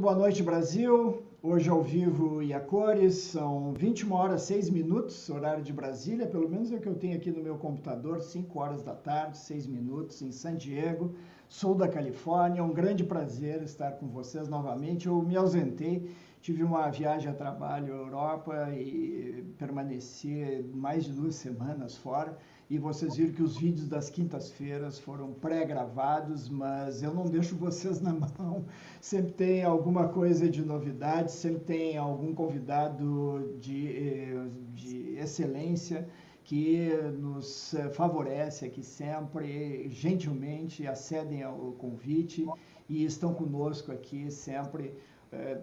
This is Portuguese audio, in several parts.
boa noite, Brasil. Hoje ao vivo e a cores, são 21 horas 6 minutos, horário de Brasília, pelo menos é o que eu tenho aqui no meu computador, 5 horas da tarde, 6 minutos, em San Diego, sul da Califórnia. É um grande prazer estar com vocês novamente. Eu me ausentei, tive uma viagem a trabalho à Europa e permaneci mais de 2 semanas fora. E vocês viram que os vídeos das quintas-feiras foram pré-gravados, mas eu não deixo vocês na mão. Sempre tem alguma coisa de novidade, sempre tem algum convidado de excelência que nos favorece aqui sempre, gentilmente acedem ao convite e estão conosco aqui sempre,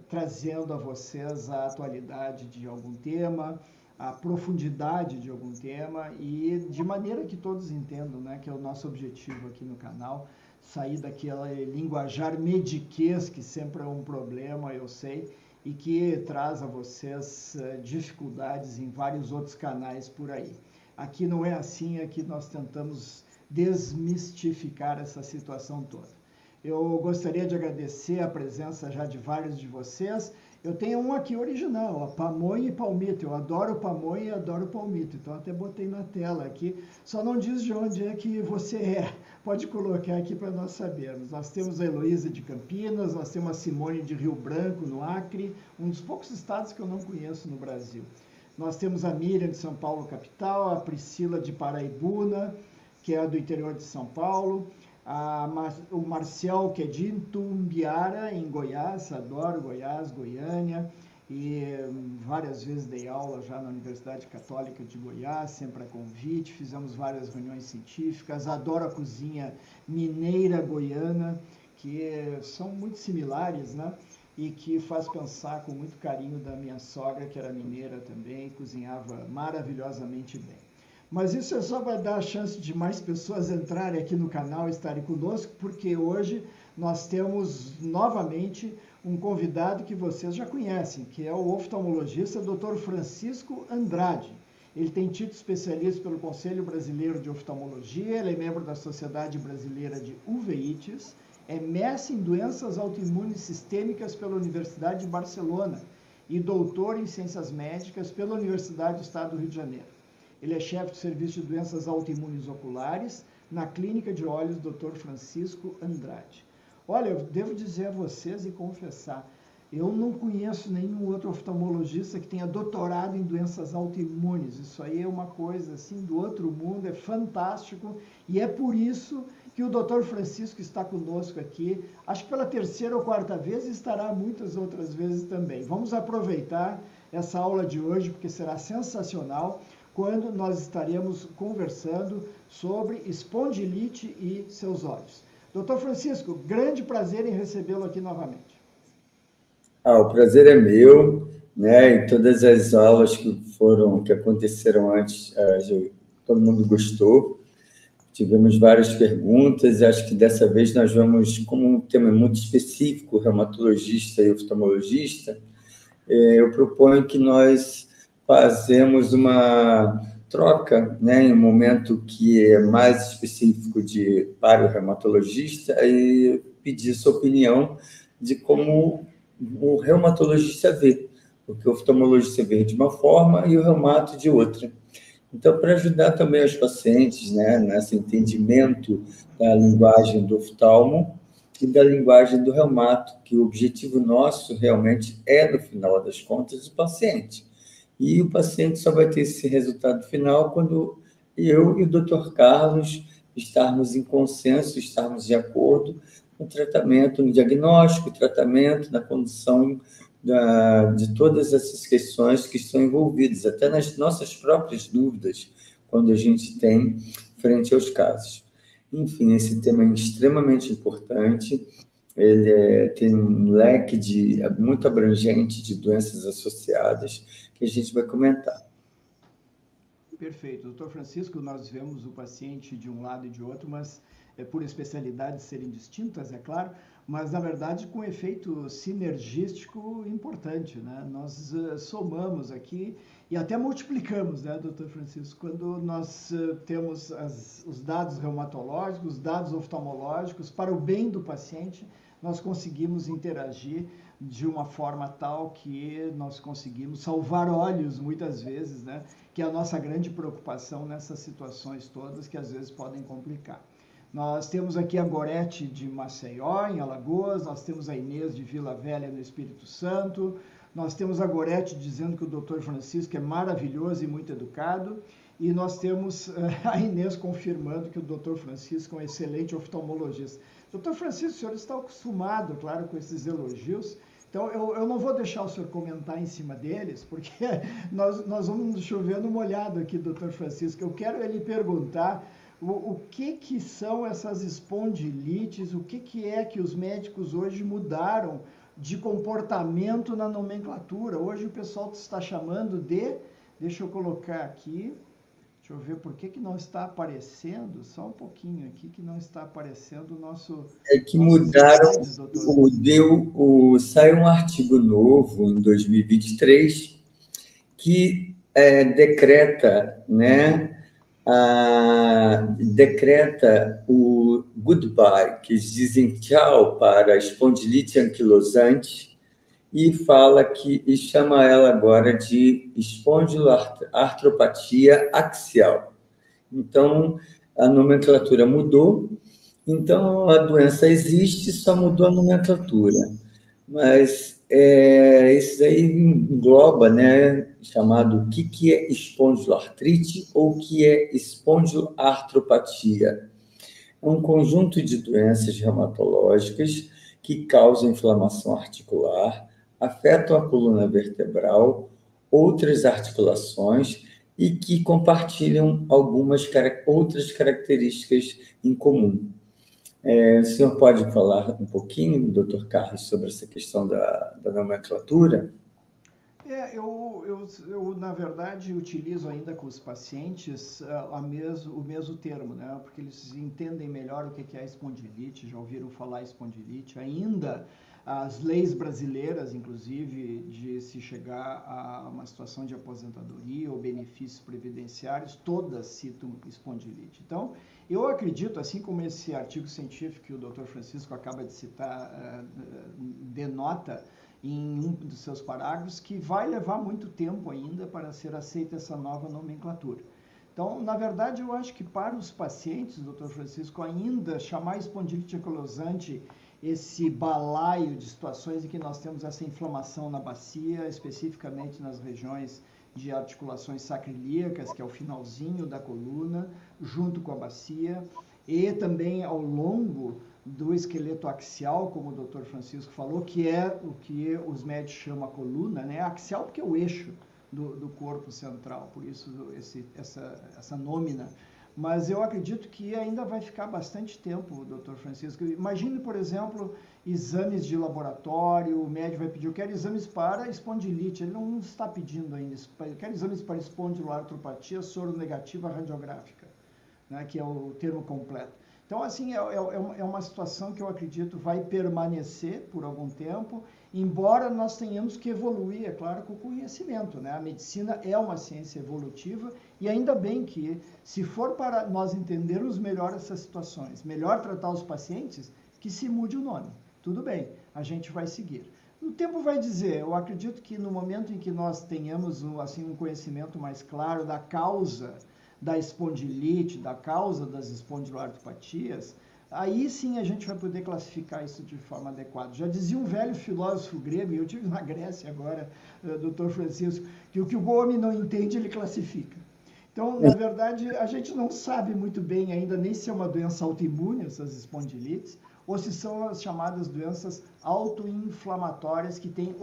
trazendo a vocês a atualidade de algum tema, a profundidade de algum tema e de maneira que todos entendam, né, que é o nosso objetivo aqui no canal, sair daquela linguajar mediquês, que sempre é um problema, eu sei, e que traz a vocês dificuldades em vários outros canais por aí. Aqui não é assim, aqui nós tentamos desmistificar essa situação toda. Eu gostaria de agradecer a presença já de vários de vocês. Eu tenho um aqui original, ó, pamonha e palmito. Eu adoro pamonha e adoro palmito, então até botei na tela aqui. Só não diz de onde é que você é. Pode colocar aqui para nós sabermos. Nós temos a Heloísa de Campinas, nós temos a Simone de Rio Branco, no Acre, um dos poucos estados que eu não conheço no Brasil. Nós temos a Miriam de São Paulo, capital, a Priscila de Paraibuna, que é do interior de São Paulo, o Marcial, que é de Itumbiara, em Goiás, adoro Goiás, Goiânia, e várias vezes dei aula já na Universidade Católica de Goiás, sempre a convite, fizemos várias reuniões científicas, adoro a cozinha mineira goiana, que são muito similares, né? E que faz pensar com muito carinho da minha sogra, que era mineira também, cozinhava maravilhosamente bem. Mas isso é só para dar a chance de mais pessoas entrarem aqui no canal e estarem conosco, porque hoje nós temos novamente um convidado que vocês já conhecem, que é o oftalmologista Dr. Francisco Andrade. Ele tem título especialista pelo Conselho Brasileiro de Oftalmologia, ele é membro da Sociedade Brasileira de Uveites, é mestre em doenças autoimunes sistêmicas pela Universidade de Barcelona e doutor em ciências médicas pela Universidade do Estado do Rio de Janeiro. Ele é chefe do Serviço de Doenças Autoimunes Oculares na Clínica de Olhos Dr. Francisco Andrade. Olha, eu devo dizer a vocês e confessar, eu não conheço nenhum outro oftalmologista que tenha doutorado em doenças autoimunes. Isso aí é uma coisa assim do outro mundo, é fantástico. E é por isso que o Dr. Francisco está conosco aqui. Acho que pela terceira ou quarta vez e estará muitas outras vezes também. Vamos aproveitar essa aula de hoje, porque será sensacional, quando nós estaremos conversando sobre espondilite e seus olhos. Doutor Francisco, grande prazer em recebê-lo aqui novamente. O prazer é meu, né? E todas as aulas que aconteceram antes, todo mundo gostou. Tivemos várias perguntas, e acho que dessa vez nós vamos, como um tema muito específico, reumatologista e oftalmologista, eu proponho que nós fazemos uma troca, né, em um momento que é mais específico para o reumatologista e pedir sua opinião de como o reumatologista vê, porque o oftalmologista vê de uma forma e o reumato de outra. Então, para ajudar também os pacientes, né, nesse entendimento da linguagem do oftalmo e da linguagem do reumato, que o objetivo nosso realmente é, no final das contas, o paciente. E o paciente só vai ter esse resultado final quando eu e o Dr. Carlos estarmos em consenso, estarmos de acordo no tratamento, no diagnóstico, tratamento, na condução de todas essas questões que estão envolvidas, até nas nossas próprias dúvidas, quando a gente tem frente aos casos. Enfim, esse tema é extremamente importante, ele tem um leque muito abrangente de doenças associadas que a gente vai comentar. Perfeito. Doutor Francisco, nós vemos o paciente de um lado e de outro, mas por especialidades serem distintas, é claro, mas na verdade com efeito sinergístico importante, né? Nós somamos aqui e até multiplicamos, né, doutor Francisco, quando nós temos os dados reumatológicos, os dados oftalmológicos, para o bem do paciente, nós conseguimos interagir de uma forma tal que nós conseguimos salvar olhos, muitas vezes, né? Que é a nossa grande preocupação nessas situações todas que às vezes podem complicar. Nós temos aqui a Gorete de Maceió, em Alagoas, nós temos a Inês de Vila Velha, no Espírito Santo, nós temos a Gorete dizendo que o Dr. Francisco é maravilhoso e muito educado, e nós temos a Inês confirmando que o Dr. Francisco é um excelente oftalmologista. Dr. Francisco, o senhor está acostumado, claro, com esses elogios, então eu não vou deixar o senhor comentar em cima deles, porque nós vamos chover no molhado aqui, Dr. Francisco. Eu quero lhe perguntar o que são essas espondilites, o que é que os médicos hoje mudaram de comportamento na nomenclatura. Hoje o pessoal está chamando de, deixa eu colocar aqui, deixa eu ver por que não está aparecendo, só um pouquinho aqui que não está aparecendo o nosso... É que mudaram, saiu um artigo novo em 2023 que decreta, né, decreta o goodbye, que eles dizem tchau para a espondilite anquilosante e e chama ela agora de espondiloartropatia axial. Então, a nomenclatura mudou, então a doença existe, só mudou a nomenclatura. Mas isso aí engloba, né, chamado o que é espondiloartrite ou o que é espondiloartropatia. É um conjunto de doenças reumatológicas que causam inflamação articular, afetam a coluna vertebral, outras articulações e que compartilham algumas outras características em comum. O senhor pode falar um pouquinho, doutor Carlos, sobre essa questão da nomenclatura? Eu, na verdade, utilizo ainda com os pacientes o mesmo termo, né? Porque eles entendem melhor o que é espondilite, já ouviram falar espondilite. Ainda as leis brasileiras, inclusive, de se chegar a uma situação de aposentadoria ou benefícios previdenciários, todas citam espondilite. Então, eu acredito, assim como esse artigo científico que o Dr. Francisco acaba de citar denota, em um dos seus parágrafos, que vai levar muito tempo ainda para ser aceita essa nova nomenclatura. Então, na verdade, eu acho que para os pacientes, Dr. Francisco, ainda chamar espondilite anquilosante esse balaio de situações em que nós temos essa inflamação na bacia, especificamente nas regiões de articulações sacroiliacas, que é o finalzinho da coluna, junto com a bacia, e também ao longo do esqueleto axial, como o Dr. Francisco falou, que é o que os médicos chamam a coluna, né? Axial porque é o eixo do corpo central, por isso essa nômina. Mas eu acredito que ainda vai ficar bastante tempo, Dr. Francisco. Imagine, por exemplo, exames de laboratório, o médico vai pedir, eu quero exames para espondilite, ele não está pedindo ainda, eu quero exames para espondiloartropatia soronegativa radiográfica, né, que é o termo completo. Então, assim, é uma situação que eu acredito vai permanecer por algum tempo, embora nós tenhamos que evoluir, é claro, com o conhecimento, né? A medicina é uma ciência evolutiva e ainda bem que, se for para nós entendermos melhor essas situações, melhor tratar os pacientes, que se mude o nome. Tudo bem, a gente vai seguir. O tempo vai dizer, eu acredito que no momento em que nós tenhamos assim, um conhecimento mais claro da causa da espondilite, da causa das espondiloartropatias, aí sim a gente vai poder classificar isso de forma adequada. Já dizia um velho filósofo grego, e eu estive na Grécia agora, Dr. Francisco, que o que o homem não entende, ele classifica. Então, na verdade, a gente não sabe muito bem ainda nem se é uma doença autoimune, essas espondilites, ou se são as chamadas doenças autoinflamatórias, que tem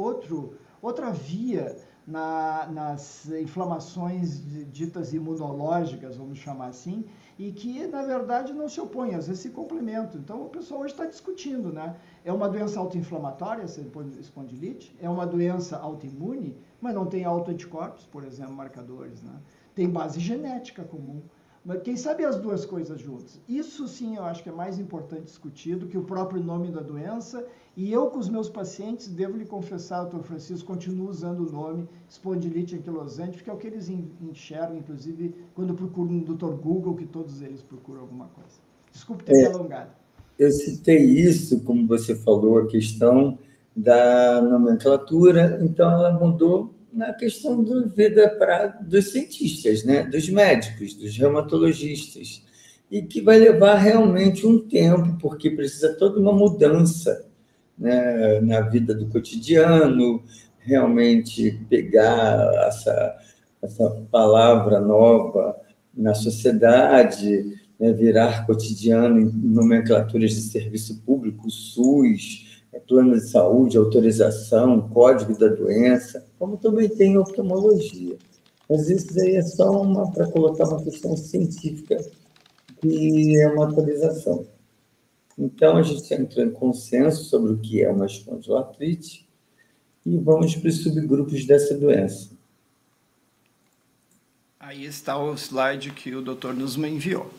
outra via nas inflamações ditas imunológicas, vamos chamar assim, e que, na verdade, não se opõem, às vezes se complementam. Então, o pessoal hoje está discutindo, né? É uma doença autoinflamatória, essa espondilite, é uma doença autoimune, mas não tem autoanticorpos, por exemplo, marcadores, né? Tem base genética comum. Mas quem sabe as duas coisas juntas? Isso sim eu acho que é mais importante discutir do que o próprio nome da doença. E eu, com os meus pacientes, devo lhe confessar, doutor Francisco, continuo usando o nome espondilite anquilosante, porque é o que eles enxergam, inclusive, quando procuram no Dr. Google, que todos eles procuram alguma coisa. Desculpe ter me alongado. Eu citei isso, como você falou, a questão da nomenclatura, então ela mudou na questão da vida dos cientistas, né? Dos médicos, dos reumatologistas, e que vai levar realmente um tempo, porque precisa toda uma mudança, né, na vida do cotidiano, realmente pegar essa palavra nova na sociedade, né, virar cotidiano em nomenclaturas de serviço público, SUS, plano de saúde, autorização, código da doença, como também tem oftalmologia. Mas isso aí é só para colocar uma questão científica, que é uma atualização. Então, a gente entrou em consenso sobre o que é uma espondiloartrite e vamos para os subgrupos dessa doença. Aí está o slide que o doutor nos enviou.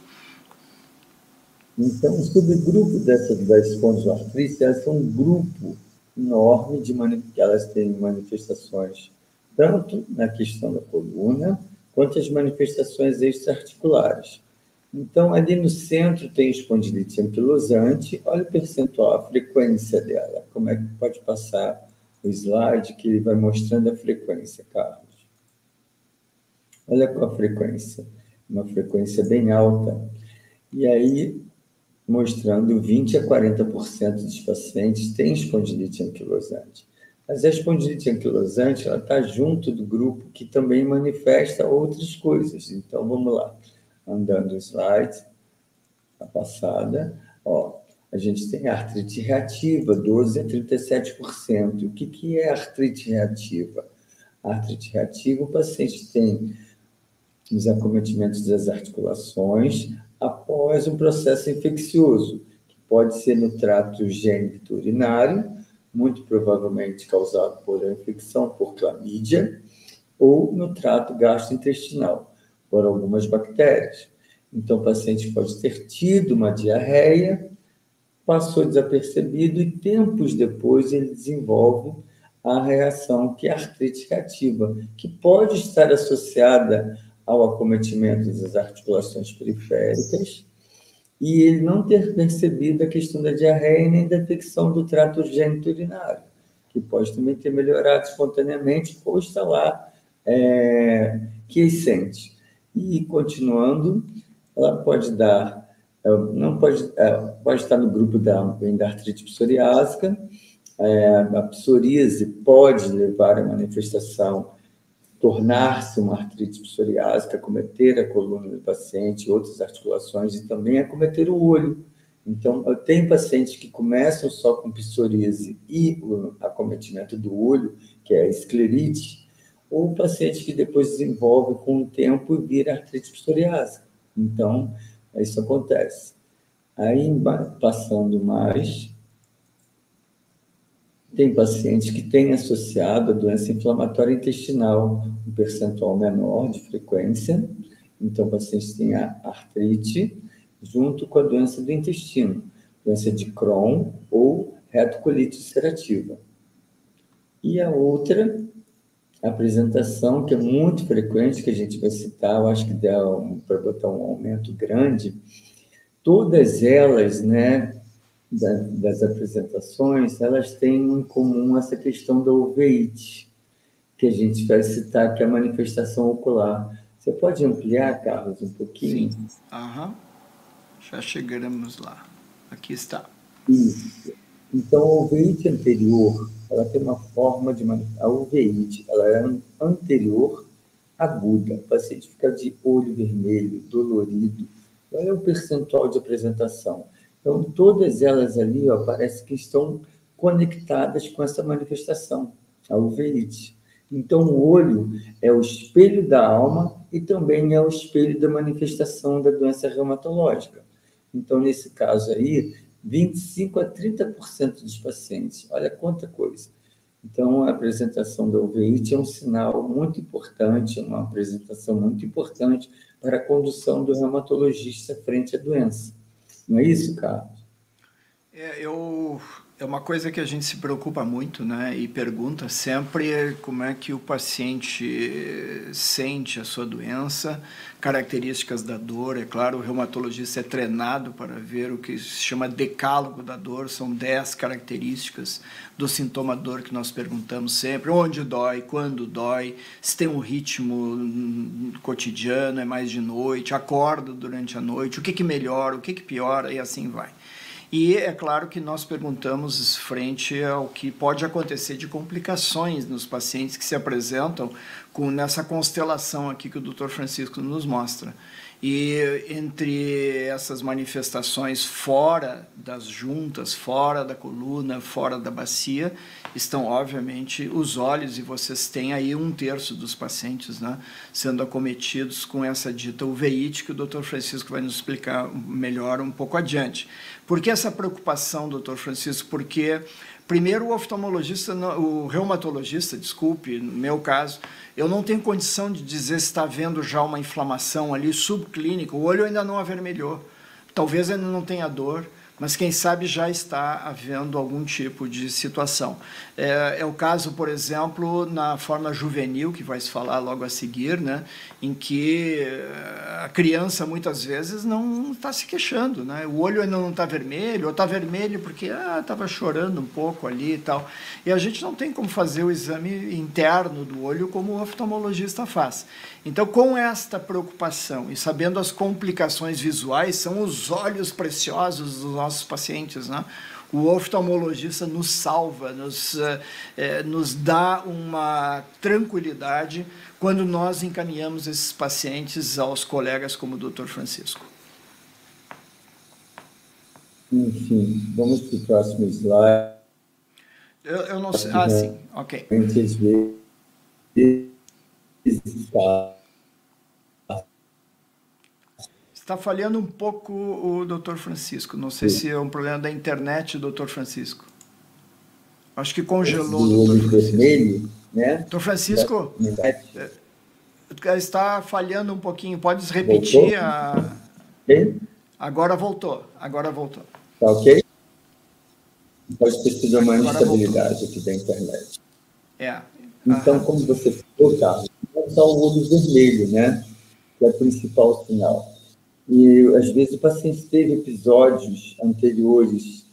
Então, o subgrupo da espondiloartrite, elas são um grupo enorme elas têm manifestações tanto na questão da coluna, quanto as manifestações extraarticulares. Então, ali no centro tem espondilite anquilosante. Olha o percentual, a frequência dela. Como é que pode passar o slide que ele vai mostrando a frequência, Carlos? Olha qual a frequência. Uma frequência bem alta. E aí, mostrando 20% a 40% dos pacientes têm espondilite anquilosante. Mas a espondilite anquilosante está junto do grupo que também manifesta outras coisas. Então, vamos lá. Andando o slide, a passada, a gente tem artrite reativa, 12% a 37%. O que é artrite reativa? A artrite reativa, o paciente tem os acometimentos das articulações após um processo infeccioso, que pode ser no trato gênito-urinário, muito provavelmente causado por uma infecção por clamídia, ou no trato gastrointestinal, por algumas bactérias. Então, o paciente pode ter tido uma diarreia, passou desapercebido e tempos depois ele desenvolve a reação que é a artrite reativa, que pode estar associada ao acometimento das articulações periféricas e ele não ter percebido a questão da diarreia nem da infecção do trato geniturinário, que pode também ter melhorado espontaneamente ou estar lá quiescente. E, continuando, ela pode dar, não pode, pode estar no grupo da artrite psoriásica. A psoríase pode levar à manifestação, tornar-se uma artrite psoriásica, acometer a coluna do paciente, outras articulações e também acometer o olho. Então, eu tenho pacientes que começam só com psoríase e o acometimento do olho, que é a esclerite, ou paciente que depois desenvolve com o tempo e vira artrite psoriásica. Então, isso acontece. Aí, passando mais, tem pacientes que têm associado a doença inflamatória intestinal, um percentual menor de frequência. Então, pacientes têm a artrite junto com a doença do intestino, doença de Crohn ou retocolite ulcerativa. E a outra apresentação, que é muito frequente, que a gente vai citar, eu acho que dá para botar um aumento grande, todas elas, né, das apresentações, elas têm em comum essa questão da uveíte, que a gente vai citar, que é a manifestação ocular. Você pode ampliar, Carlos, um pouquinho? Sim. Já chegamos lá. Aqui está. Isso. Então, a uveíte anterior, ela tem uma forma de... A uveíte, ela é anterior aguda. O paciente fica de olho vermelho, dolorido. Qual é o percentual de apresentação? Então, todas elas ali, parece que estão conectadas com essa manifestação, a uveíte. Então, o olho é o espelho da alma e também é o espelho da manifestação da doença reumatológica. Então, nesse caso aí, 25% a 30% dos pacientes. Olha quanta coisa. Então, a apresentação da uveíte é um sinal muito importante, uma apresentação muito importante para a condução do reumatologista frente à doença. Não é isso, Carlos? É uma coisa que a gente se preocupa muito, né? E pergunta sempre como é que o paciente sente a sua doença, características da dor. É claro, o reumatologista é treinado para ver o que se chama decálogo da dor, são 10 características do sintoma dor que nós perguntamos sempre, onde dói, quando dói, se tem um ritmo cotidiano, é mais de noite, acorda durante a noite, o que que melhora, o que que piora e assim vai. E é claro que nós perguntamos frente ao que pode acontecer de complicações nos pacientes que se apresentam nessa constelação aqui que o Dr. Francisco nos mostra. E entre essas manifestações fora das juntas, fora da coluna, fora da bacia, estão obviamente os olhos, e vocês têm aí 1/3 dos pacientes, né, sendo acometidos com essa dita uveíte que o Dr. Francisco vai nos explicar melhor um pouco adiante. Por que essa preocupação, Dr. Francisco? Porque primeiro o oftalmologista, o reumatologista, desculpe, no meu caso, eu não tenho condição de dizer se está havendo já uma inflamação ali subclínica, o olho ainda não avermelhou, talvez ainda não tenha dor, mas quem sabe já está havendo algum tipo de situação. É o caso, por exemplo, na forma juvenil, que vai se falar logo a seguir, né, em que a criança muitas vezes não está se queixando, né, o olho ainda não está vermelho, ou está vermelho porque estava chorando um pouco ali e tal. E a gente não tem como fazer o exame interno do olho como o oftalmologista faz. Então, com esta preocupação e sabendo as complicações visuais, são os olhos preciosos dos nossos pacientes, né? O oftalmologista nos salva, nos dá uma tranquilidade quando nós encaminhamos esses pacientes aos colegas como o Dr. Francisco. Enfim, vamos para o próximo slide. Eu não sei. Ah, sim, ok. Às vezes está falhando um pouco o Dr. Francisco. Não sei se é um problema da internet, Dr. Francisco. Acho que congelou o Dr. Francisco. Vermelho, né? Dr. Francisco, está falhando um pouquinho. Pode repetir? Agora voltou. Agora voltou. Tá ok? Pode ter sido uma instabilidade aqui da internet. Então, como você falou, Carlos, não só o olho vermelho, né? Que é o principal sinal. E, às vezes, o paciente teve episódios anteriores,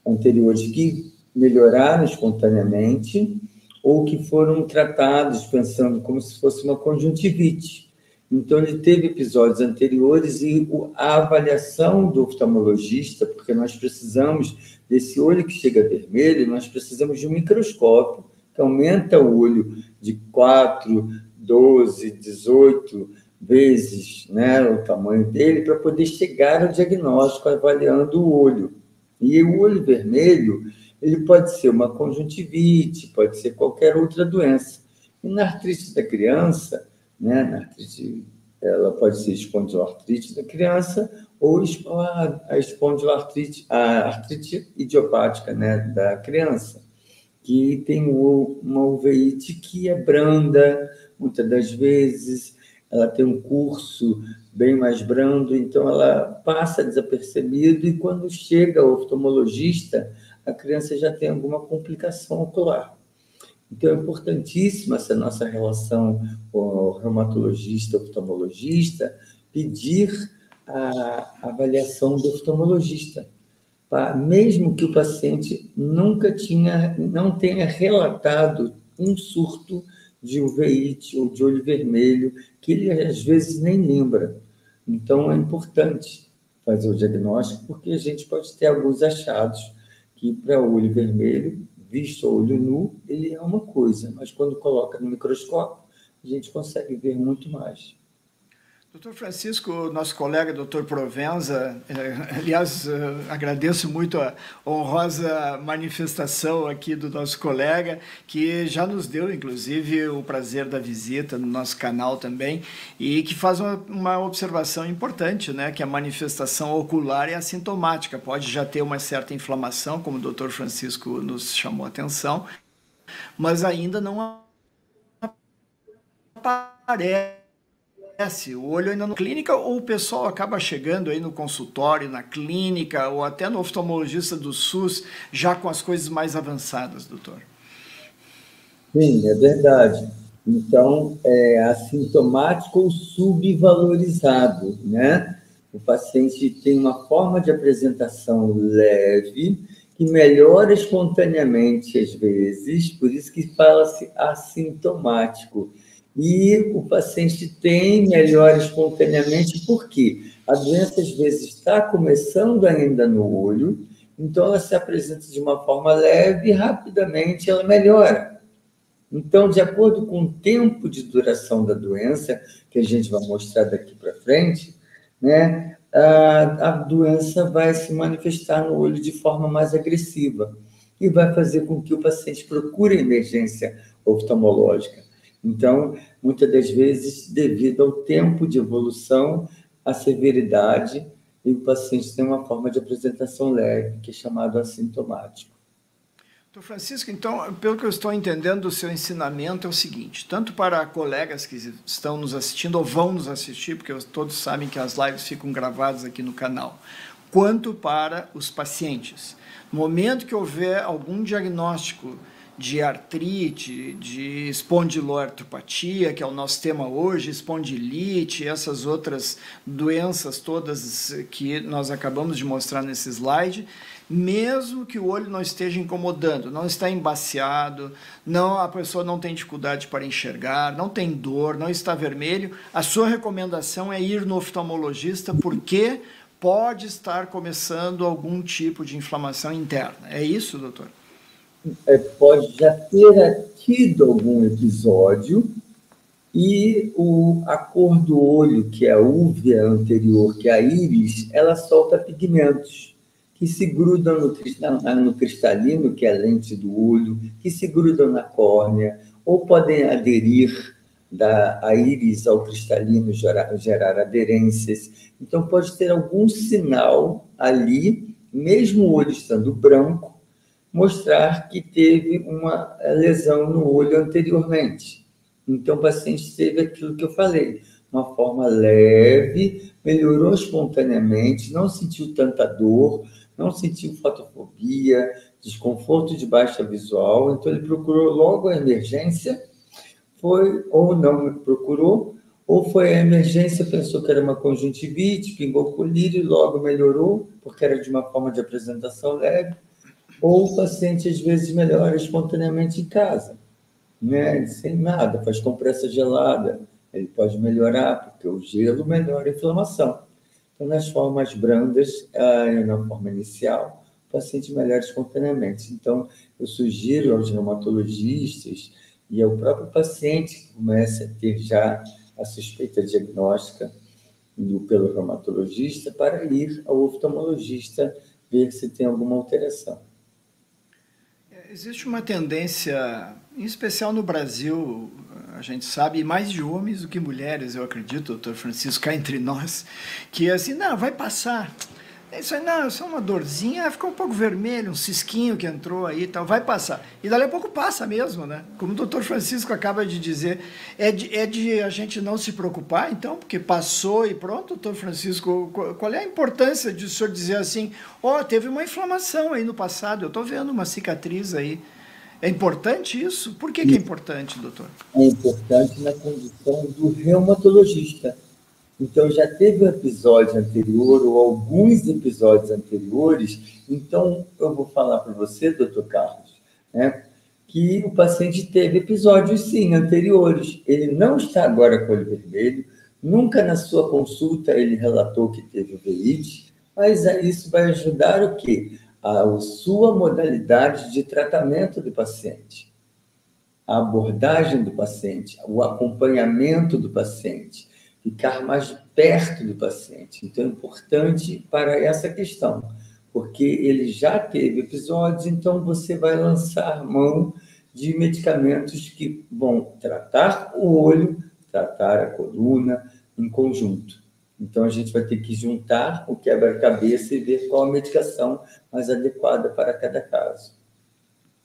anteriores que melhoraram espontaneamente ou que foram tratados pensando como se fosse uma conjuntivite. Então, ele teve episódios anteriores e a avaliação do oftalmologista, porque nós precisamos desse olho que chega vermelho, nós precisamos de um microscópio que aumenta o olho de 4, 12, 18 vezes, né, o tamanho dele, para poder chegar ao diagnóstico avaliando o olho. E o olho vermelho, ele pode ser uma conjuntivite, pode ser qualquer outra doença. E na artrite da criança, né, na artrite, ela pode ser espondiloartrite da criança ou a espondiloartrite, a artrite idiopática, né, da criança, que tem uma uveíte que é branda, muitas das vezes, ela tem um curso bem mais brando, então ela passa desapercebido e quando chega ao oftalmologista, a criança já tem alguma complicação ocular. Então, é importantíssima essa nossa relação com o reumatologista, oftalmologista, pedir a avaliação do oftalmologista, mesmo que o paciente não tenha relatado um surto de uveíte ou de olho vermelho, que ele, às vezes, nem lembra. Então, é importante fazer o diagnóstico, porque a gente pode ter alguns achados que, para o olho vermelho, visto a olho nu, ele é uma coisa, mas quando coloca no microscópio, a gente consegue ver muito mais. Dr. Francisco, nosso colega, Dr. Provenza, aliás, agradeço muito a honrosa manifestação aqui do nosso colega, que já nos deu, inclusive, o prazer da visita no nosso canal também, e que faz uma observação importante, né, que a manifestação ocular é assintomática, pode já ter uma certa inflamação, como o Dr. Francisco nos chamou a atenção, mas ainda não aparece o olho ainda na clínica, ou o pessoal acaba chegando aí no consultório, na clínica, ou até no oftalmologista do SUS, já com as coisas mais avançadas, doutor? Sim, é verdade. Então, é assintomático ou subvalorizado, né? O paciente tem uma forma de apresentação leve, que melhora espontaneamente às vezes, por isso que fala-se assintomático. E o paciente tem melhora espontaneamente, por quê? A doença às vezes está começando ainda no olho, então ela se apresenta de uma forma leve e rapidamente ela melhora. Então, de acordo com o tempo de duração da doença, que a gente vai mostrar daqui para frente, né, a doença vai se manifestar no olho de forma mais agressiva e vai fazer com que o paciente procure emergência oftalmológica. Então, muitas das vezes, devido ao tempo de evolução, a severidade, e o paciente tem uma forma de apresentação leve, que é chamado assintomático. Doutor Francisco, então, pelo que eu estou entendendo do seu ensinamento, é o seguinte, tanto para colegas que estão nos assistindo ou vão nos assistir, porque todos sabem que as lives ficam gravadas aqui no canal, quanto para os pacientes. No momento que houver algum diagnóstico de artrite, de espondiloartropatia, que é o nosso tema hoje, espondilite, essas outras doenças todas que nós acabamos de mostrar nesse slide, mesmo que o olho não esteja incomodando, não está embaciado, não, a pessoa não tem dificuldade para enxergar, não tem dor, não está vermelho, a sua recomendação é ir no oftalmologista porque pode estar começando algum tipo de inflamação interna. É isso, doutor? Pode já ter tido algum episódio e a cor do olho, que é a úvea anterior, que é a íris, ela solta pigmentos que se grudam no cristalino, que é a lente do olho, que se grudam na córnea, ou podem aderir a íris ao cristalino, gerar aderências. Então, pode ter algum sinal ali, mesmo o olho estando branco, mostrar que teve uma lesão no olho anteriormente. Então, o paciente teve aquilo que eu falei, uma forma leve, melhorou espontaneamente, não sentiu tanta dor, não sentiu fotofobia, desconforto de baixa visual, então ele procurou logo a emergência, ou não procurou, ou foi a emergência, pensou que era uma conjuntivite, pingou colírio e logo melhorou, porque era de uma forma de apresentação leve, ou o paciente às vezes melhora espontaneamente em casa, né? Sem nada, faz compressa gelada, ele pode melhorar, porque o gelo melhora a inflamação. Então, nas formas brandas, na forma inicial, o paciente melhora espontaneamente. Então, eu sugiro aos reumatologistas e ao próprio paciente que comece a ter já a suspeita diagnóstica pelo reumatologista para ir ao oftalmologista ver se tem alguma alteração. Existe uma tendência, em especial no Brasil, a gente sabe, mais de homens do que mulheres, eu acredito, doutor Francisco, cá entre nós, que é assim, não, vai passar. Isso aí, não, isso é uma dorzinha, ficou um pouco vermelho, um cisquinho que entrou aí e tal, vai passar. E dali a pouco passa mesmo, né? Como o doutor Francisco acaba de dizer, é de a gente não se preocupar, então, porque passou e pronto, doutor Francisco, qual é a importância de o senhor dizer assim, teve uma inflamação aí no passado, eu estou vendo uma cicatriz aí. É importante isso? Por que é importante, doutor? É importante na condição do reumatologista. Então, já teve um episódio anterior, ou alguns episódios anteriores, então eu vou falar para você, doutor Carlos, né, que o paciente teve episódios, sim, anteriores. Ele não está agora com o olho vermelho, nunca na sua consulta ele relatou que teve uveites, mas isso vai ajudar o quê? A sua modalidade de tratamento do paciente, a abordagem do paciente, o acompanhamento do paciente, ficar mais perto do paciente. Então, é importante para essa questão, porque ele já teve episódios, então você vai lançar mão de medicamentos que vão tratar o olho, tratar a coluna em conjunto. Então, a gente vai ter que juntar o quebra-cabeça e ver qual a medicação mais adequada para cada caso.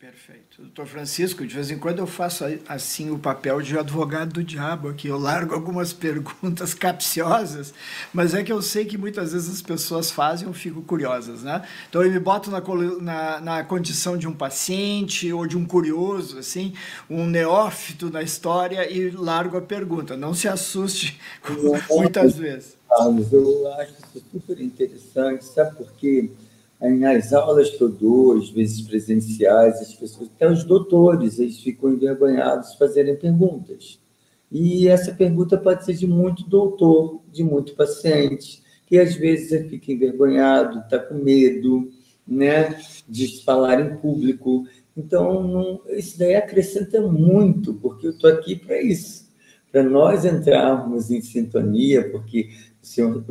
Perfeito. Doutor Francisco, de vez em quando eu faço assim o papel de advogado do diabo aqui. Eu largo algumas perguntas capciosas, mas é que eu sei que muitas vezes as pessoas fazem e eu fico curiosas, né? Então eu me boto na condição de um paciente ou de um curioso, assim, um neófito na história e largo a pergunta. Não se assuste muitas vezes. Carlos, eu acho isso super interessante, sabe por quê? Nas aulas que eu dou, às vezes presenciais, as pessoas, até os doutores, eles ficam envergonhados de fazerem perguntas. E essa pergunta pode ser de muito doutor, de muito paciente, que às vezes fica envergonhado, está com medo, né, de falar em público. Então, isso daí acrescenta muito, porque eu estou aqui para isso, para nós entrarmos em sintonia, porque o senhor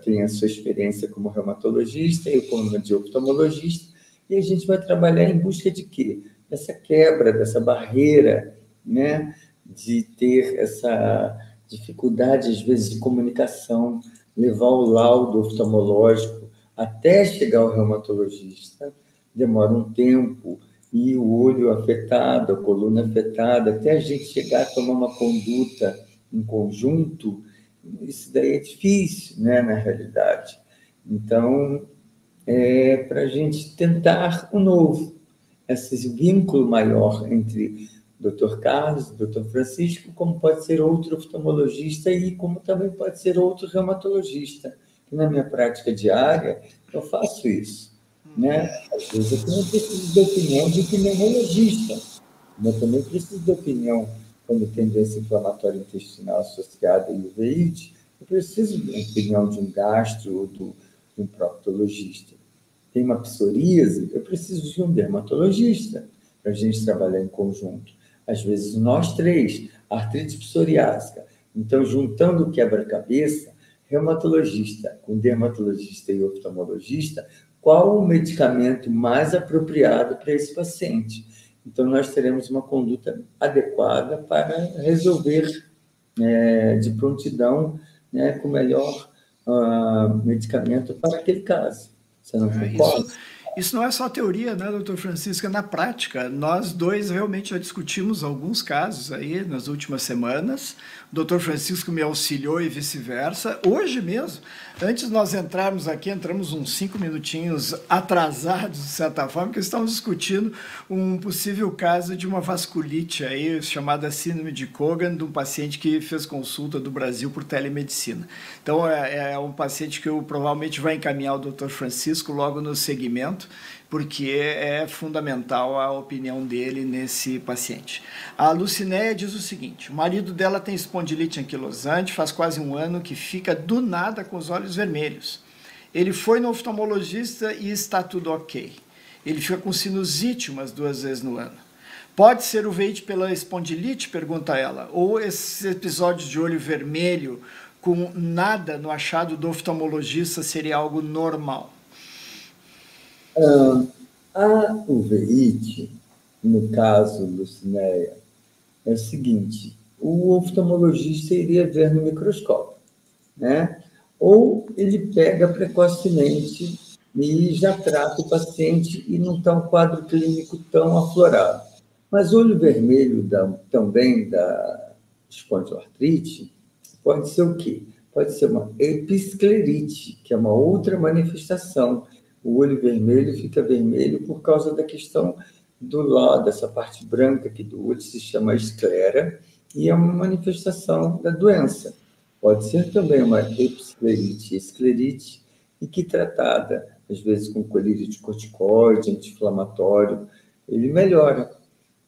tem a sua experiência como reumatologista, eu como de oftalmologista, e a gente vai trabalhar em busca de quê? Dessa quebra, dessa barreira, né? De ter essa dificuldade, às vezes, de comunicação, levar o laudo oftalmológico até chegar ao reumatologista, demora um tempo, e o olho afetado, a coluna afetada, até a gente chegar a tomar uma conduta em conjunto, isso daí é difícil, né, na realidade. Então, para a gente tentar o novo, esse vínculo maior entre o Dr. Carlos, o Dr. Francisco, como pode ser outro oftalmologista e como também pode ser outro reumatologista. Na minha prática diária, eu faço isso, né? Às vezes eu também preciso de opinião de pneumologista, mas eu também preciso de opinião quando tem doença inflamatória intestinal associada à uveíte, eu preciso de opinião de um gastro ou de um proctologista. Tem uma psoríase, eu preciso de um dermatologista para a gente trabalhar em conjunto. Às vezes, nós três, artrite psoriásica. Então, juntando o quebra-cabeça, reumatologista com dermatologista e oftalmologista, qual o medicamento mais apropriado para esse paciente? Então, nós teremos uma conduta adequada para resolver de prontidão, né, com o melhor medicamento para aquele caso. Você não concorda? Isso não é só teoria, né, doutor Francisco? É na prática. Nós dois realmente já discutimos alguns casos aí nas últimas semanas. O doutor Francisco me auxiliou e vice-versa. Hoje mesmo, antes de nós entrarmos aqui, entramos uns 5 minutinhos atrasados, de certa forma, porque estamos discutindo um possível caso de uma vasculite aí, chamada síndrome de Cogan, de um paciente que fez consulta do Brasil por telemedicina. Então, é um paciente que eu provavelmente vai encaminhar o doutor Francisco logo no segmento, porque é fundamental a opinião dele nesse paciente. A Lucinéia diz o seguinte: o marido dela tem espondilite anquilosante, faz quase um ano que fica do nada com os olhos vermelhos. Ele foi no oftalmologista e está tudo ok. Ele fica com sinusite umas 2 vezes no ano. Pode ser uveíte pela espondilite? Pergunta ela. Ou esses episódios de olho vermelho com nada no achado do oftalmologista seria algo normal? A uveíte, no caso, Lucinéia, é o seguinte: o oftalmologista iria ver no microscópio, né? Ou ele pega precocemente e já trata o paciente e não está um quadro clínico tão aflorado. Mas olho vermelho também da espondiloartrite pode ser o quê? Pode ser uma episclerite, que é uma outra manifestação. O olho vermelho fica vermelho por causa da questão do lado, dessa parte branca aqui do olho, se chama esclera, e é uma manifestação da doença. Pode ser também uma episclerite, esclerite, e que tratada, às vezes, com colírio de corticoide, anti-inflamatório, ele melhora.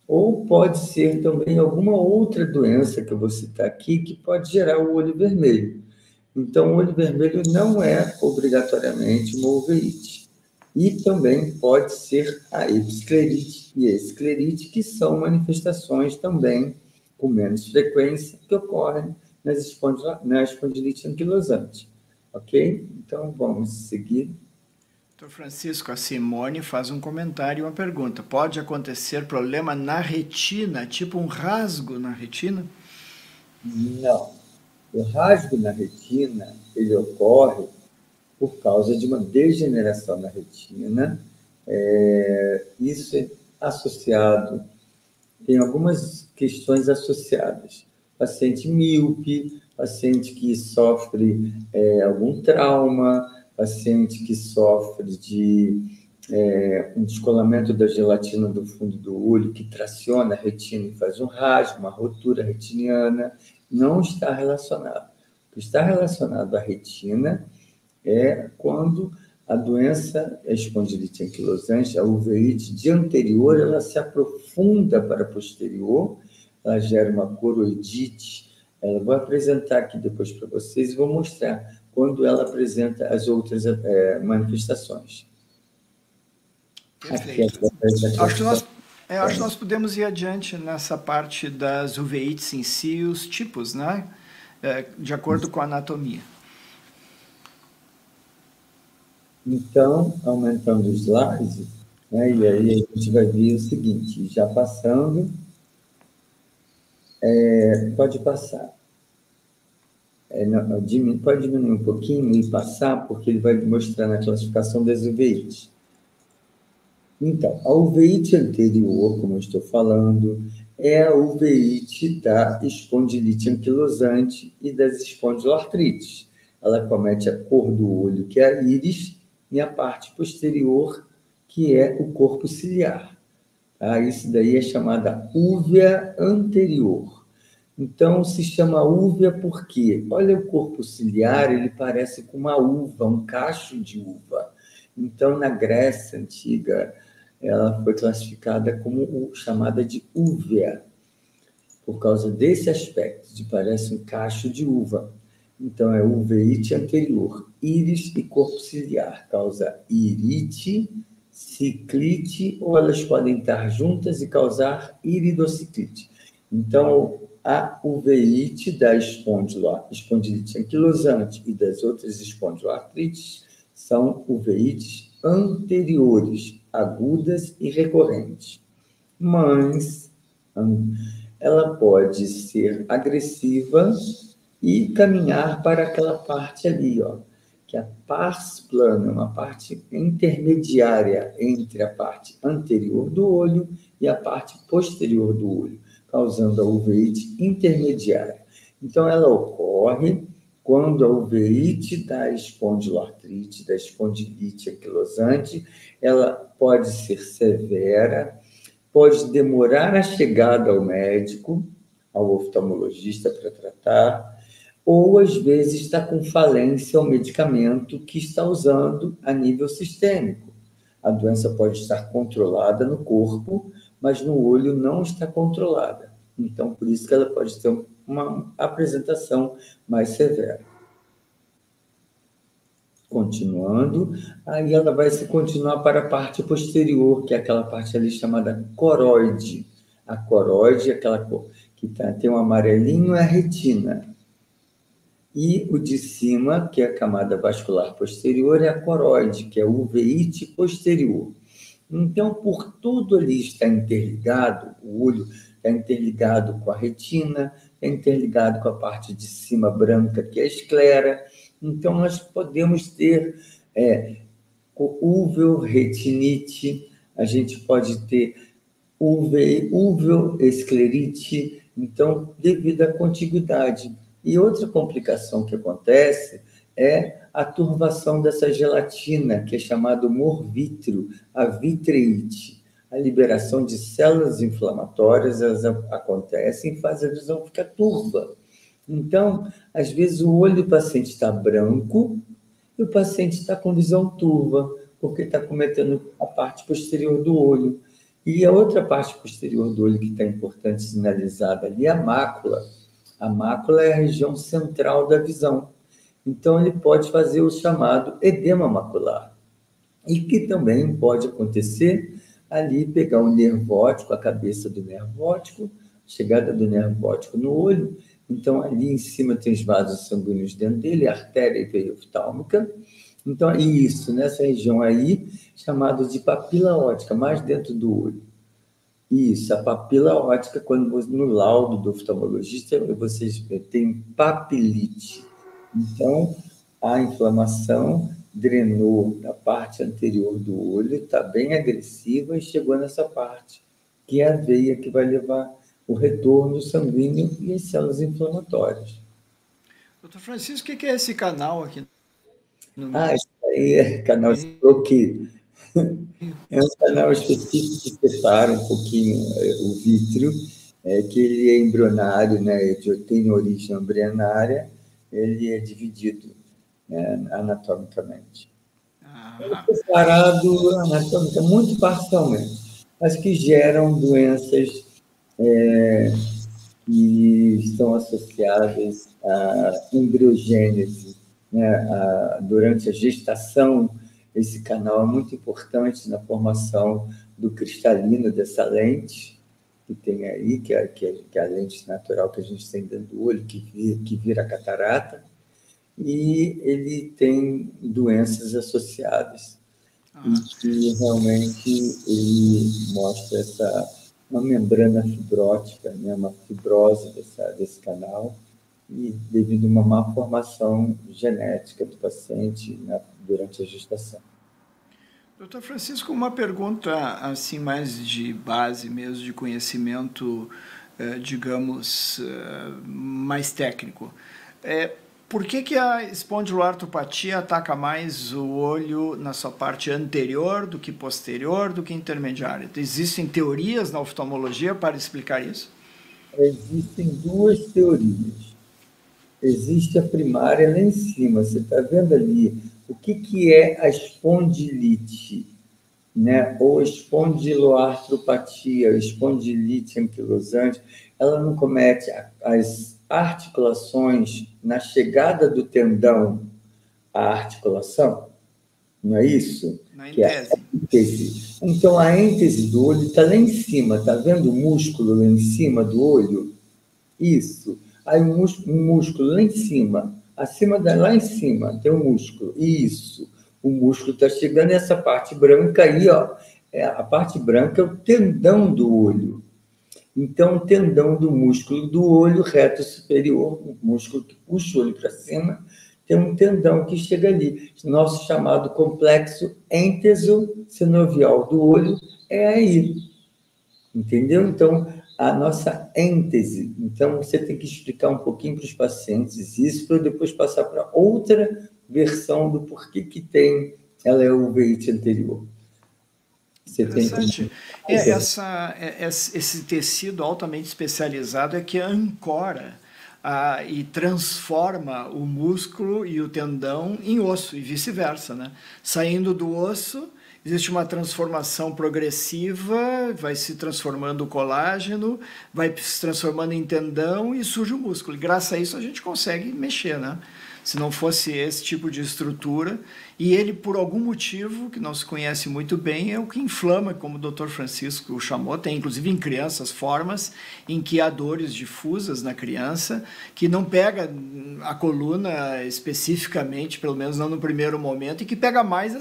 Ou pode ser também alguma outra doença que eu vou citar aqui, que pode gerar o olho vermelho. Então, o olho vermelho não é obrigatoriamente uma uveíte. E também pode ser a episclerite e a esclerite, que são manifestações também com menos frequência que ocorrem na espondilite anquilosante. Ok? Então, vamos seguir. Doutor Francisco, a Simone faz um comentário e uma pergunta. Pode acontecer problema na retina, tipo um rasgo na retina? Não. O rasgo na retina, ele ocorre por causa de uma degeneração na retina. Isso associado, tem algumas questões associadas. Paciente míope, paciente que sofre algum trauma, paciente que sofre de um descolamento da gelatina do fundo do olho, que traciona a retina e faz um rasgo, uma rotura retiniana, não está relacionado. O que está relacionado à retina é quando a doença, a espondilite anquilosante, a uveíte de anterior, ela se aprofunda para posterior, ela gera uma coroidite. Eu vou apresentar aqui depois para vocês e vou mostrar quando ela apresenta as outras manifestações. Perfeito. Acho que nós podemos ir adiante nessa parte das uveites em si, os tipos, né? De acordo com a anatomia. Então, aumentando o slide, né, e aí a gente vai ver o seguinte, já passando, pode passar. Pode diminuir um pouquinho e passar, porque ele vai mostrar na classificação das uveites. Então, a uveíte anterior, como eu estou falando, é a uveíte da espondilite anquilosante e das espondiloartrites. Ela comete a cor do olho, que é a íris, e a parte posterior, que é o corpo ciliar. Tá? Isso daí é chamada úvea anterior. Então, se chama úvea porque, olha o corpo ciliar, ele parece com uma uva, um cacho de uva. Então, na Grécia Antiga, ela foi classificada como chamada de úvea, por causa desse aspecto, de parece um cacho de uva. Então, é uveíte anterior, íris e corpo ciliar, causa irite, ciclite, ou elas podem estar juntas e causar iridociclite. Então, a uveíte da espondilite anquilosante e das outras espondiloartrites são uveites anteriores, agudas e recorrentes. Mas ela pode ser agressiva e caminhar para aquela parte ali, ó, que é a pars plana, uma parte intermediária entre a parte anterior do olho e a parte posterior do olho, causando a uveíte intermediária. Então, ela ocorre quando a uveíte da espondiloartrite, da espondilite anquilosante, ela pode ser severa, pode demorar a chegada ao médico, ao oftalmologista para tratar, ou às vezes está com falência ao medicamento que está usando a nível sistêmico. A doença pode estar controlada no corpo, mas no olho não está controlada. Então, por isso que ela pode ter uma apresentação mais severa. Continuando, aí ela vai se continuar para a parte posterior, que é aquela parte ali chamada coroide. A coroide é aquela cor que tem um amarelinho, é a retina. E o de cima, que é a camada vascular posterior, é a coroide, que é o uveíte posterior. Então, por tudo ali está interligado, o olho está interligado com a retina, está interligado com a parte de cima branca, que é a esclera. Então, nós podemos ter uveoretinite, a gente pode ter uveoesclerite, então, devido à contiguidade. E outra complicação que acontece é a turvação dessa gelatina, que é chamado humor vítreo, a vitreite. A liberação de células inflamatórias, elas acontecem e faz a visão ficar turva. Então, às vezes, o olho do paciente está branco e o paciente está com visão turva, porque está cometendo a parte posterior do olho. E a outra parte posterior do olho que está importante sinalizada ali é a mácula. A mácula é a região central da visão. Então, ele pode fazer o chamado edema macular. E que também pode acontecer ali, pegar um nervo óptico, a cabeça do nervo óptico, chegada do nervo óptico no olho. Então, ali em cima tem os vasos sanguíneos dentro dele, a artéria perioftálmica. Então, isso, nessa região aí, chamado de papila óptica, mais dentro do olho. Isso, a papila óptica, quando no laudo do oftalmologista, vocês têm papilite. Então, a inflamação drenou da parte anterior do olho, está bem agressiva e chegou nessa parte, que é a veia que vai levar o retorno sanguíneo e as células inflamatórias. Doutor Francisco, o que é esse canal aqui no Isso aí é canal de bloqueio. É um canal específico que separa um pouquinho o vítreo, que ele é embrionário, né? Ele tem origem embrionária, ele é dividido, né, anatomicamente. É separado anatomicamente, muito parcialmente, mas que geram doenças que estão associadas à embriogênese, né? Durante a gestação, esse canal é muito importante na formação do cristalino dessa lente que tem aí, que é a lente natural que a gente tem dentro do olho, que vira catarata, e ele tem doenças associadas. E que realmente ele mostra uma membrana fibrótica, né, uma fibrose desse canal, e devido a uma má formação genética do paciente durante a gestação. Doutor Francisco, uma pergunta assim mais de base mesmo, de conhecimento, digamos, mais técnico. Por que a espondiloartropatia ataca mais o olho na sua parte anterior do que posterior, do que intermediária? Existem teorias na oftalmologia para explicar isso? Existem duas teorias. Existe a primária lá em cima, você está vendo ali o que é a espondilite, né? Ou espondiloartropatia, espondilite anquilosante. Ela não comete as articulações na chegada do tendão à articulação, não é isso? Na que é a êntese. Então, a êntese do olho está lá em cima, está vendo o músculo lá em cima do olho? Isso. Aí um músculo lá em cima, lá em cima, tem um músculo. Isso. O músculo está chegando nessa parte branca aí, ó. A parte branca é o tendão do olho. Então, o tendão do músculo do olho reto superior, o músculo que puxa o olho para cima, tem um tendão que chega ali. Nosso chamado complexo ênteso-sinovial do olho é aí. Entendeu? Então, a nossa êntese. Então, você tem que explicar um pouquinho para os pacientes isso, para depois passar para outra versão do porquê que tem ela é uveíte anterior. Você interessante. Esse tecido altamente especializado é que ancora e transforma o músculo e o tendão em osso, e vice-versa, né? Saindo do osso, existe uma transformação progressiva, vai se transformando o colágeno, vai se transformando em tendão e surge o músculo. E graças a isso a gente consegue mexer, né? Se não fosse esse tipo de estrutura, e ele, por algum motivo que não se conhece muito bem, é o que inflama, como o Dr. Francisco chamou, tem inclusive em crianças formas em que há dores difusas na criança, que não pega a coluna especificamente, pelo menos não no primeiro momento, e que pega mais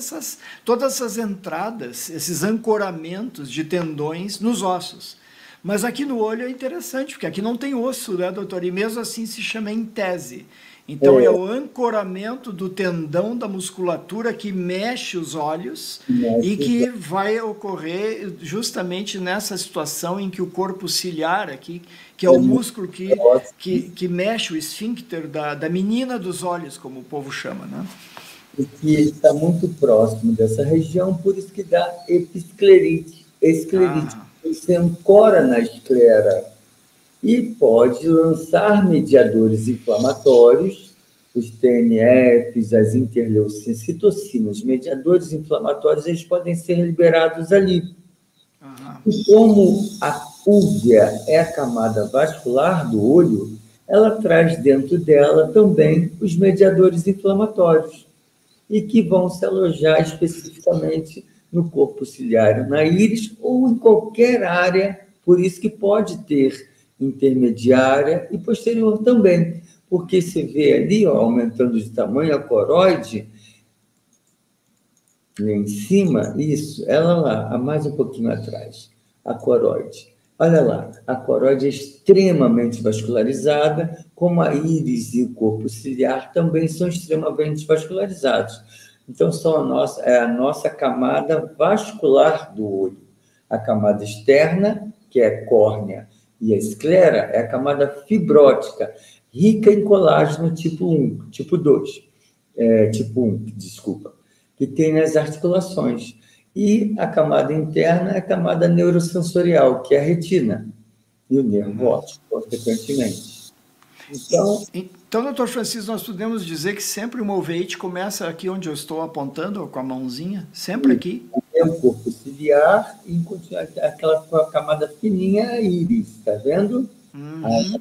todas essas entradas, esses ancoramentos de tendões nos ossos. Mas aqui no olho é interessante, porque aqui não tem osso, né, doutor? E mesmo assim se chama êntese. Então, é o ancoramento do tendão da musculatura que mexe os olhos e que vai ocorrer justamente nessa situação em que o corpo ciliar aqui, que é o músculo que mexe o esfíncter da menina dos olhos, como o povo chama, né? E que está muito próximo dessa região, por isso que dá episclerite. Esclerite, você ancora na esclera e pode lançar mediadores inflamatórios, os TNFs, as interleucinas, citocinas, mediadores inflamatórios, eles podem ser liberados ali. E como a fúvea é a camada vascular do olho, ela traz dentro dela também os mediadores inflamatórios, e que vão se alojar especificamente no corpo ciliar, na íris ou em qualquer área, por isso que pode ter intermediária e posterior também, porque você vê ali, ó, aumentando de tamanho, a coroide, lá em cima, isso, ela lá, mais um pouquinho atrás, a coroide. Olha lá, a coroide é extremamente vascularizada, como a íris e o corpo ciliar também são extremamente vascularizados. Então, é a nossa camada vascular do olho. A camada externa, que é a córnea, e a esclera, é a camada fibrótica, rica em colágeno tipo 1, tipo 2, tipo 1, desculpa, que tem nas articulações. E a camada interna é a camada neurosensorial, que é a retina, e o nervo óptico, consequentemente. Então, doutor Francisco, nós podemos dizer que sempre uma uveíte começa aqui onde eu estou apontando, com a mãozinha, sempre aqui? É o corpo ciliar e aquela camada fininha é a íris, está vendo? Aí,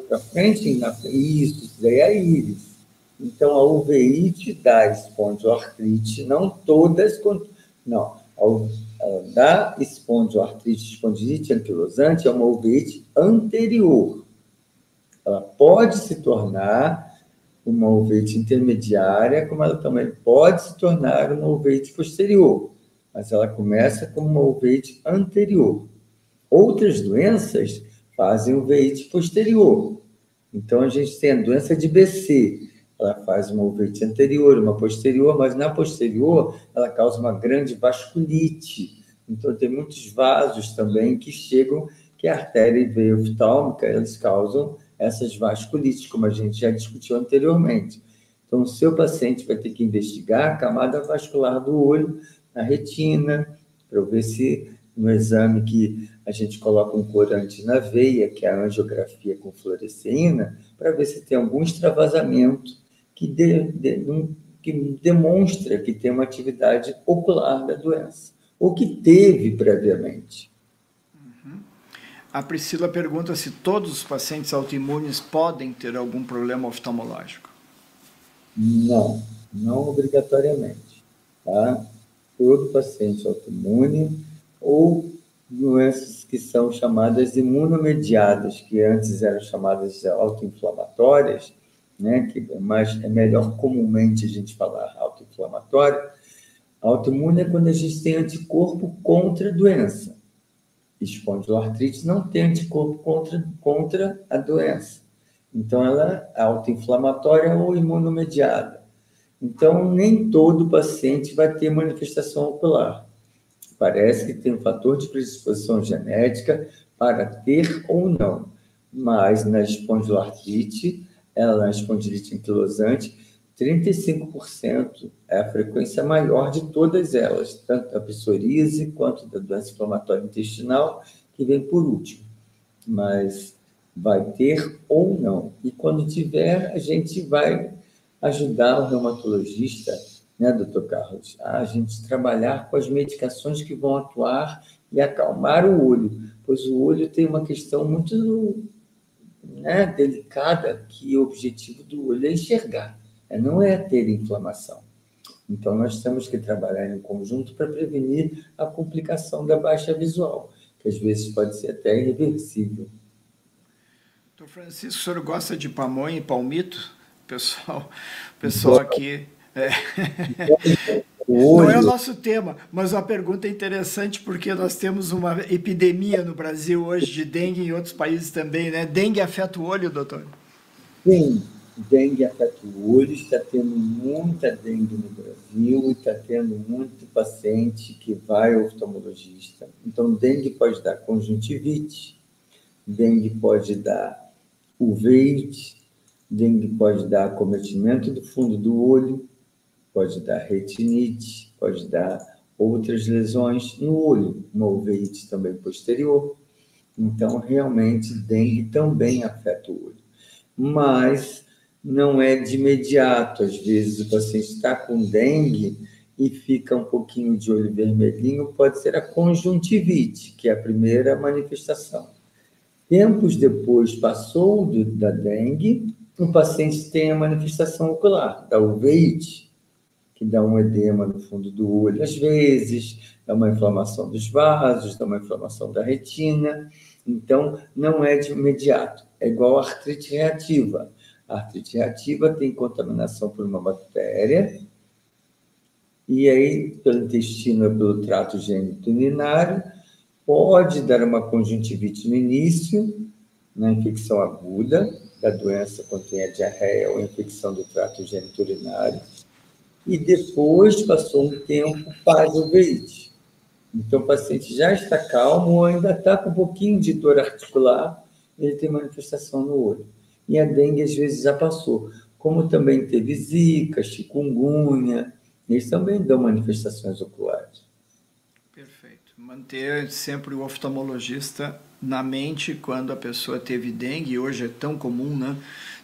para frente, isso daí é a íris. Então, a uveíte dá espondioartrite, não todas, não, da espondioartrite, espondilite anquilosante é uma uveíte anterior. Ela pode se tornar uma uveíte intermediária, como ela também pode se tornar uma uveíte posterior, mas ela começa como uma uveíte anterior. Outras doenças fazem uveíte posterior. Então, a gente tem a doença de BC, ela faz uma uveíte anterior, uma posterior, mas na posterior ela causa uma grande vasculite. Então, tem muitos vasos também que chegam, que a artéria e veia oftálmica, eles causam essas vasculites, como a gente já discutiu anteriormente. Então, o seu paciente vai ter que investigar a camada vascular do olho, na retina, para ver se no exame que a gente coloca um corante na veia, que é a angiografia com fluoresceína, para ver se tem algum extravasamento que demonstra que tem uma atividade ocular da doença, ou que teve previamente. A Priscila pergunta se todos os pacientes autoimunes podem ter algum problema oftalmológico. Não, não obrigatoriamente. Tá? Todo paciente autoimune ou doenças que são chamadas imunomediadas, que antes eram chamadas autoinflamatórias, né? Que é melhor comumente a gente falar autoinflamatório. Autoimune é quando a gente tem anticorpo contra a doença. Espondiloartrite não tem anticorpo contra a doença. Então, ela é autoinflamatória ou imunomediada. Então, nem todo paciente vai ter manifestação ocular. Parece que tem um fator de predisposição genética para ter ou não. Mas na espondiloartrite, na espondilite anquilosante, 35% é a frequência maior de todas elas, tanto da psoríase quanto da doença inflamatória intestinal, que vem por último. Mas vai ter ou não. E quando tiver, a gente vai ajudar o reumatologista, né, doutor Carlos, a gente trabalhar com as medicações que vão atuar e acalmar o olho, pois o olho tem uma questão muito, né, delicada, que o objetivo do olho é enxergar, não é ter inflamação. Então, nós temos que trabalhar em conjunto para prevenir a complicação da baixa visual, que às vezes pode ser até irreversível. Doutor Francisco, o senhor gosta de pamonha e palmito? Pessoal aqui... Não é o nosso tema, mas a pergunta é interessante porque nós temos uma epidemia no Brasil hoje de dengue e em outros países também, né? Dengue afeta o olho, doutor? Sim, dengue afeta o olho, está tendo muita dengue no Brasil e está tendo muito paciente que vai ao oftalmologista. Então, dengue pode dar conjuntivite, dengue pode dar uveíte, dengue pode dar acometimento do fundo do olho, pode dar retinite, pode dar outras lesões no olho, uma uveíte também posterior. Então, realmente, dengue também afeta o olho. Mas não é de imediato. Às vezes, o paciente está com dengue e fica um pouquinho de olho vermelhinho, pode ser a conjuntivite, que é a primeira manifestação. Tempos depois, passou da dengue, o paciente tem a manifestação ocular, da uveíte, que dá um edema no fundo do olho, às vezes, dá uma inflamação dos vasos, dá uma inflamação da retina. Então, não é de imediato. É igual a artrite reativa. A artrite reativa tem contaminação por uma bactéria, e aí, pelo intestino ou pelo trato geniturinário, pode dar uma conjuntivite no início, na infecção aguda da doença, quando tem a diarreia ou infecção do trato geniturinário. e depois, passou um tempo, faz uveíte. Então, o paciente já está calmo ou ainda está com um pouquinho de dor articular, ele tem manifestação no olho. E a dengue, às vezes, já passou. Como também teve zika, chikungunya, eles também dão manifestações oculares. Perfeito. Manter sempre o oftalmologista na mente quando a pessoa teve dengue, e hoje é tão comum, né?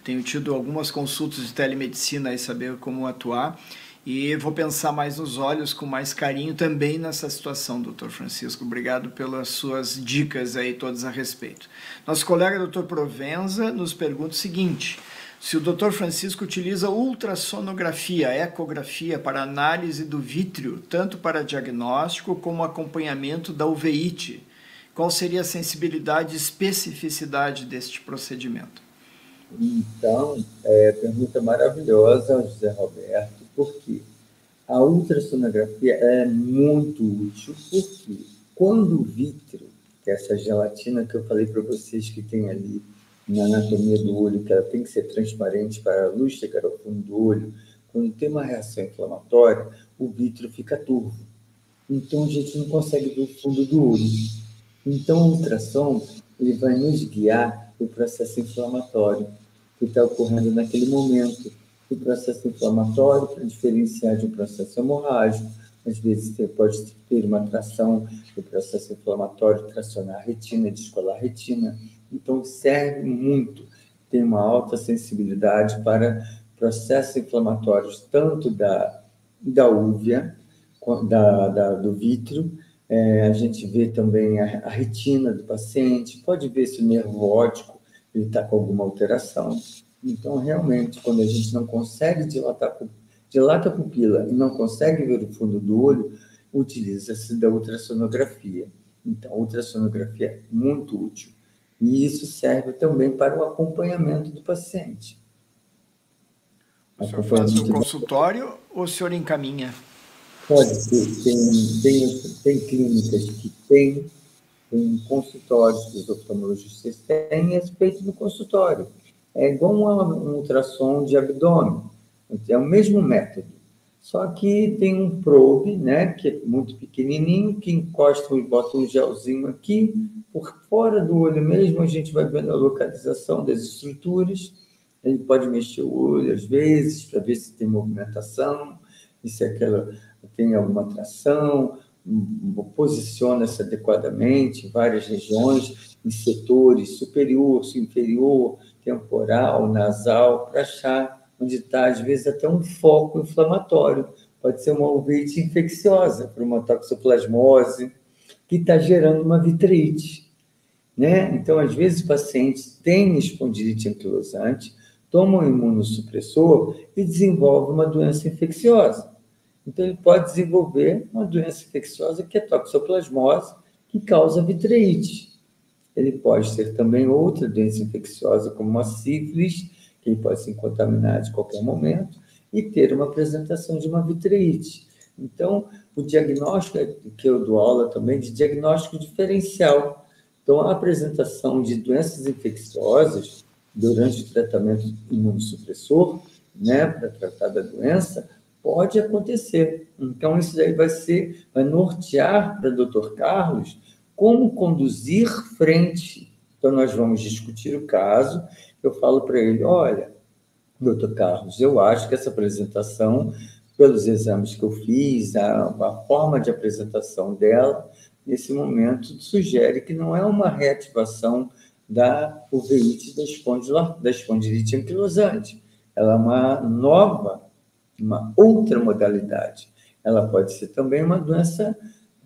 Tenho tido algumas consultas de telemedicina e saber como atuar. E vou pensar mais nos olhos, com mais carinho também nessa situação, doutor Francisco. Obrigado pelas suas dicas aí, todas a respeito. Nosso colega doutor Provenza nos pergunta o seguinte: se o doutor Francisco utiliza ultrassonografia, ecografia para análise do vítreo, tanto para diagnóstico como acompanhamento da uveíte, qual seria a sensibilidade e especificidade deste procedimento? Então, pergunta maravilhosa, José Roberto, porque a ultrassonografia é muito útil, porque quando o vítreo, que é essa gelatina que eu falei para vocês que tem ali na anatomia do olho, que ela tem que ser transparente para a luz chegar ao fundo do olho, quando tem uma reação inflamatória, o vítreo fica turvo. Então, a gente não consegue ver o fundo do olho. Então, o ultrassom ele vai nos guiar para o processo inflamatório que está ocorrendo naquele momento. O processo inflamatório, para diferenciar de um processo hemorrágico, às vezes pode ter uma tração do processo inflamatório, tracionar a retina, descolar a retina. Então, serve muito, tem uma alta sensibilidade para processos inflamatórios, tanto da úvea, do vítreo. A gente vê também a retina do paciente, pode ver se o nervo óptico está com alguma alteração. Então, realmente, quando a gente não consegue dilata a pupila e não consegue ver o fundo do olho, utiliza-se da ultrassonografia. Então, a ultrassonografia é muito útil. E isso serve também para o acompanhamento do paciente. O senhor faz no consultório ou o senhor encaminha? Pode ser, tem clínicas que tem consultórios que os oftalmologistas têm, é feito no consultório. É igual um ultrassom de abdômen, é o mesmo método. Só que tem um probe, né, que é muito pequenininho, que encosta e bota um gelzinho aqui, por fora do olho mesmo, a gente vai vendo a localização das estruturas, ele pode mexer o olho às vezes, para ver se tem movimentação, e se aquela tem alguma tração, posiciona-se adequadamente em várias regiões, em setores superior, inferior, temporal, nasal, para achar onde está, às vezes, até um foco inflamatório. Pode ser uma uveites infecciosa, por uma toxoplasmose, que está gerando uma vitrite. Né? Então, às vezes, pacientes têm espondilite anquilosante, tomam um imunossupressor e desenvolvem uma doença infecciosa. Então, ele pode desenvolver uma doença infecciosa que é toxoplasmose, que causa vitreite. Ele pode ter também outra doença infecciosa, como uma sífilis, que ele pode se contaminar de qualquer momento, e ter uma apresentação de uma vitreite. Então, o diagnóstico, que eu dou aula também, de diagnóstico diferencial. Então, a apresentação de doenças infecciosas durante o tratamento imunossupressor, né, para tratar da doença, pode acontecer. Então, isso daí vai nortear para o Dr. Carlos como conduzir frente. Então, nós vamos discutir o caso. Eu falo para ele: olha, Dr. Carlos, eu acho que essa apresentação, pelos exames que eu fiz, a forma de apresentação dela, nesse momento, sugere que não é uma reativação da uveíte da espondilite anquilosante. Ela é uma outra modalidade. Ela pode ser também uma doença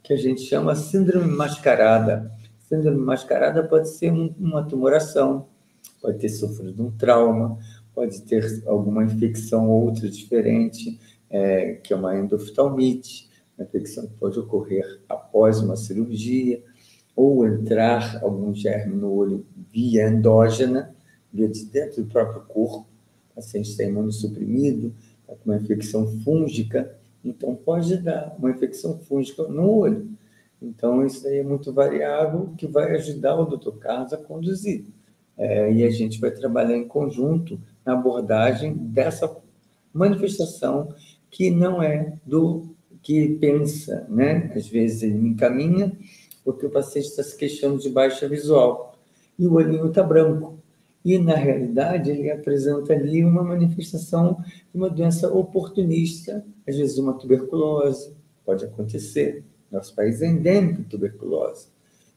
que a gente chama síndrome mascarada. Síndrome mascarada pode ser uma tumoração, pode ter sofrido um trauma, pode ter alguma infecção outra diferente, que é uma endoftalmite, uma infecção que pode ocorrer após uma cirurgia, ou entrar algum germe no olho via endógena, via de dentro do próprio corpo, o paciente está imunossuprimido, está com uma infecção fúngica, então pode dar uma infecção fúngica no olho. Então, isso aí é muito variável, que vai ajudar o Dr. Carlos a conduzir. E a gente vai trabalhar em conjunto na abordagem dessa manifestação que não é do que pensa, né? Às vezes ele me encaminha porque o paciente está se queixando de baixa visual e o olhinho está branco. E, na realidade, ele apresenta ali uma manifestação de uma doença oportunista, às vezes uma tuberculose, pode acontecer. Nosso país é endêmico de tuberculose.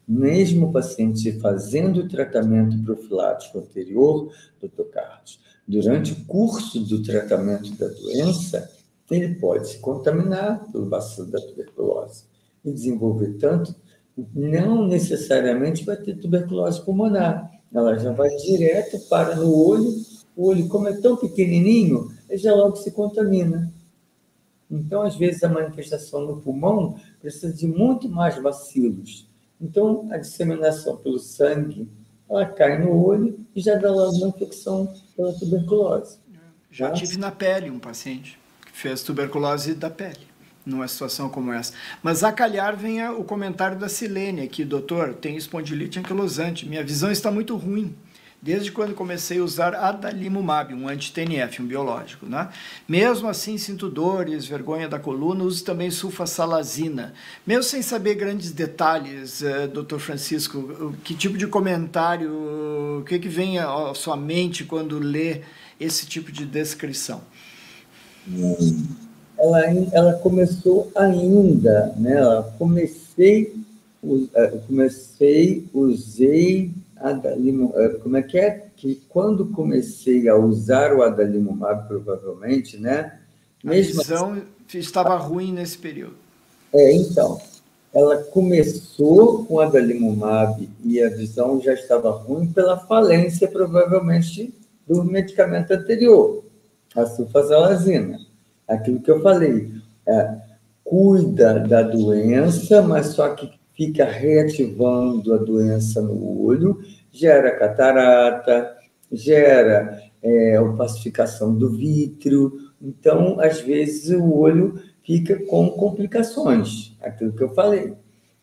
Mesmo o paciente fazendo o tratamento profilático anterior, doutor Carlos, durante o curso do tratamento da doença, ele pode se contaminar pelo bacilo da tuberculose e desenvolver tanto, não necessariamente vai ter tuberculose pulmonar, ela já vai direto para no olho, o olho, como é tão pequenininho, ele já logo se contamina. Então, às vezes, a manifestação no pulmão precisa de muito mais bacilos. Então, a disseminação pelo sangue, ela cai no olho e já dá logo uma infecção pela tuberculose. Já tive na pele um paciente que fez tuberculose da pele, numa situação como essa. Mas a calhar vem o comentário da Silene aqui: doutor, tem espondilite anquilosante, minha visão está muito ruim, desde quando comecei a usar adalimumab, um anti-TNF, um biológico, né? Mesmo assim, sinto dores, vergonha da coluna, uso também sulfasalazina. Mesmo sem saber grandes detalhes, doutor Francisco, que tipo de comentário, o que vem à sua mente quando lê esse tipo de descrição? Ela começou ainda, né? Usei adalimumab, como é que é? Que quando comecei a usar o adalimumab, provavelmente, né? A visão estava ruim nesse período. Então, ela começou com o adalimumab e a visão já estava ruim pela falência, provavelmente, do medicamento anterior, a sulfasalazina. Aquilo que eu falei, cuida da doença, mas só que fica reativando a doença no olho, gera catarata, gera opacificação do vítreo. Então, às vezes, o olho fica com complicações, aquilo que eu falei.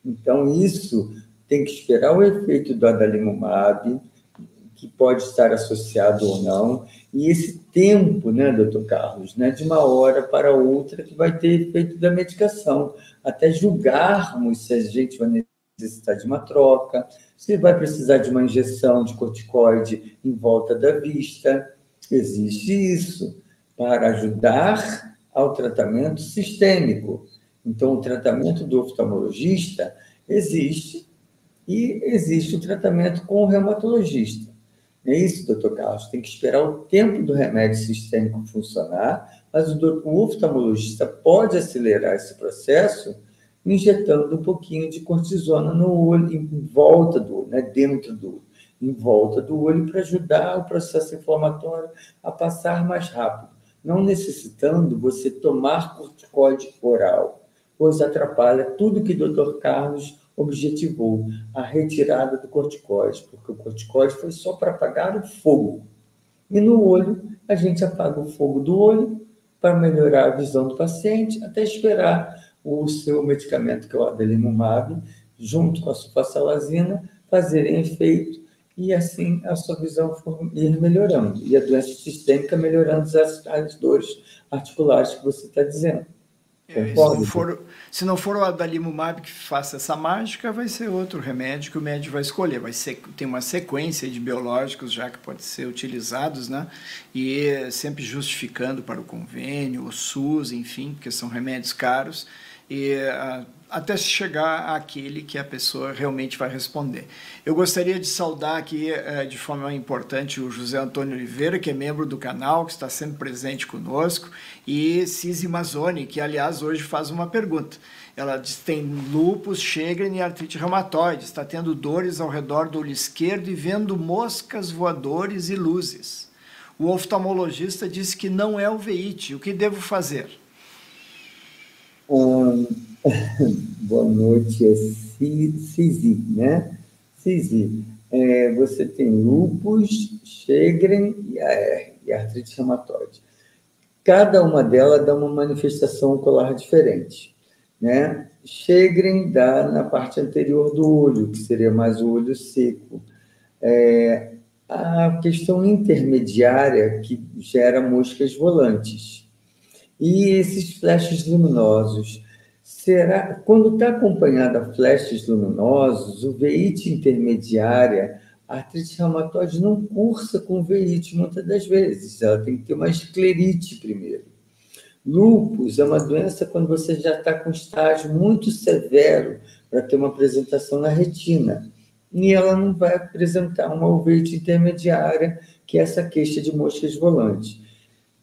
Então, isso tem que esperar o efeito do adalimumab, que pode estar associado ou não, e esse tempo, né, doutor Carlos, né, de uma hora para outra, que vai ter efeito da medicação, até julgarmos se a gente vai necessitar de uma troca, se vai precisar de uma injeção de corticoide em volta da vista. Existe isso para ajudar ao tratamento sistêmico. Então, o tratamento do oftalmologista existe, e existe o tratamento com o reumatologista. É isso, doutor Carlos, tem que esperar o tempo do remédio sistêmico funcionar, mas o oftalmologista pode acelerar esse processo injetando um pouquinho de cortisona no olho, em volta do olho, né, dentro do olho, em volta do olho, para ajudar o processo inflamatório a passar mais rápido, não necessitando você tomar corticoide oral, pois atrapalha tudo que o doutor Carlos objetivou, a retirada do corticoide, porque o corticoide foi só para apagar o fogo. E no olho, a gente apaga o fogo do olho para melhorar a visão do paciente, até esperar o seu medicamento, que é o adalimumab, junto com a sulfasalazina, fazerem efeito, e assim a sua visão for ir melhorando, e a doença sistêmica melhorando as dores articulares que você está dizendo. Se não for o adalimumab que faça essa mágica, vai ser outro remédio que o médico vai escolher. Tem uma sequência de biológicos já que pode ser utilizados, né? E sempre justificando para o convênio, o SUS, enfim, porque são remédios caros, e até chegar àquele que a pessoa realmente vai responder. Eu gostaria de saudar aqui de forma importante o José Antônio Oliveira, que é membro do canal, que está sempre presente conosco, e Cisi Mazzoni, que aliás hoje faz uma pergunta. Ela diz que tem lúpus, Sjögren e artrite reumatoide, está tendo dores ao redor do olho esquerdo e vendo moscas voadores e luzes. O oftalmologista disse que não é uveíte. O que devo fazer? Boa noite, é Cisi, né? Cisi, você tem lúpus, Sjögren e artrite reumatoide. Cada uma delas dá uma manifestação ocular diferente, né? Sjögren dá na parte anterior do olho, que seria mais o olho seco. A questão intermediária que gera moscas volantes. E esses flashes luminosos, será, quando está acompanhada a flashes luminosos, o veíte intermediária, a artrite reumatoide não cursa com veíte muitas das vezes, ela tem que ter uma esclerite primeiro. Lúpus é uma doença quando você já está com estágio muito severo para ter uma apresentação na retina. E ela não vai apresentar uma uveíte intermediária, que é essa queixa de moscas volantes.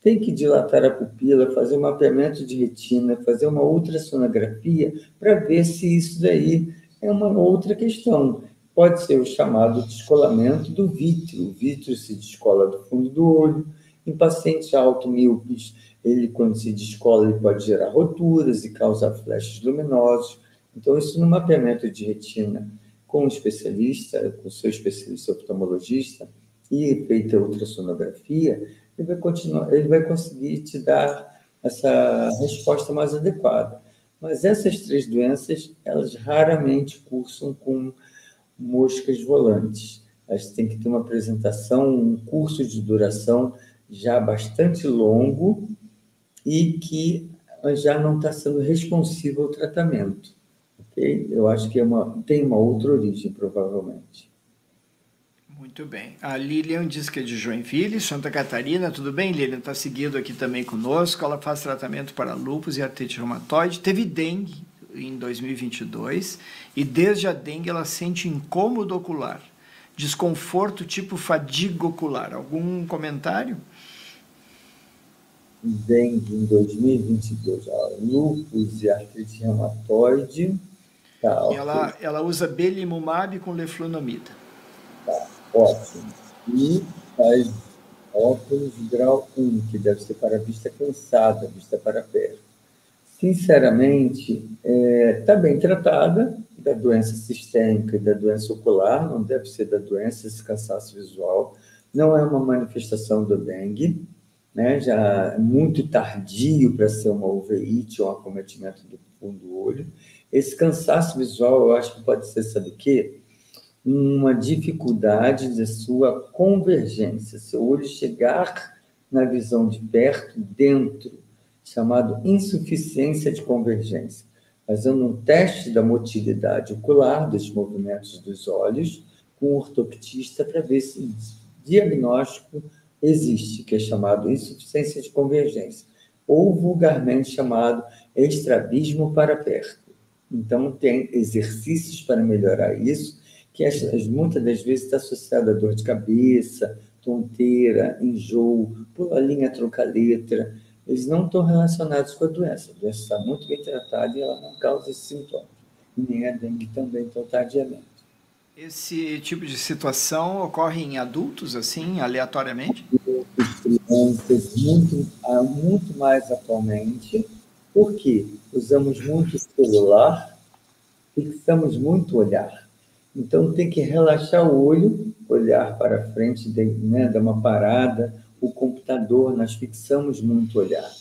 Tem que dilatar a pupila, fazer um mapeamento de retina, fazer uma ultrassonografia para ver se isso daí é uma outra questão. Pode ser o chamado descolamento do vítreo. O vítreo se descola do fundo do olho. Em pacientes automíopes, ele, quando se descola, ele pode gerar roturas e causar flashes luminosos. Então, isso no mapeamento de retina com o especialista, com o seu especialista oftalmologista, e feita a ultrassonografia, ele vai conseguir te dar essa resposta mais adequada. Mas essas três doenças, elas raramente cursam com moscas volantes. Elas têm que ter uma apresentação, um curso de duração já bastante longo e que já não está sendo responsivo ao tratamento. Okay? Eu acho que tem uma outra origem, provavelmente. Muito bem. A Lilian diz que é de Joinville, Santa Catarina. Tudo bem, Lilian? Está seguido aqui também conosco. Ela faz tratamento para lúpus e artrite reumatoide. Teve dengue em 2022 e desde a dengue ela sente incômodo ocular, desconforto tipo fadiga ocular. Algum comentário? Dengue em 2022. Lúpus e artrite reumatoide. Tá, okay. Ela usa belimumab com leflunomida. Tá, ótimo. E faz óculos grau 1, que deve ser para vista cansada, vista para perto. Sinceramente, está bem tratada da doença sistêmica e da doença ocular, não deve ser da doença, esse cansaço visual. Não é uma manifestação do dengue, né? Já é muito tardio para ser uma uveíte ou um acometimento do fundo do olho. Esse cansaço visual, eu acho que pode ser, sabe o quê? Uma dificuldade da sua convergência, seu olho chegar na visão de perto, dentro, chamado insuficiência de convergência, fazendo um teste da motilidade ocular, dos movimentos dos olhos, com o ortoptista para ver se diagnóstico existe, que é chamado insuficiência de convergência, ou vulgarmente chamado estrabismo para perto. Então, tem exercícios para melhorar isso, que muitas das vezes está associado a dor de cabeça, tonteira, enjoo, pula a linha, troca a letra. Eles não estão relacionados com a doença. A doença está muito bem tratada e ela não causa esses sintomas. E nem a dengue também tão tardiamente. Esse tipo de situação ocorre em adultos, assim, aleatoriamente? Crianças, muito mais atualmente, porque usamos muito celular, fixamos muito o olhar. Então, tem que relaxar o olho, olhar para frente, né, dar uma parada. O computador, nós fixamos muito o olhar.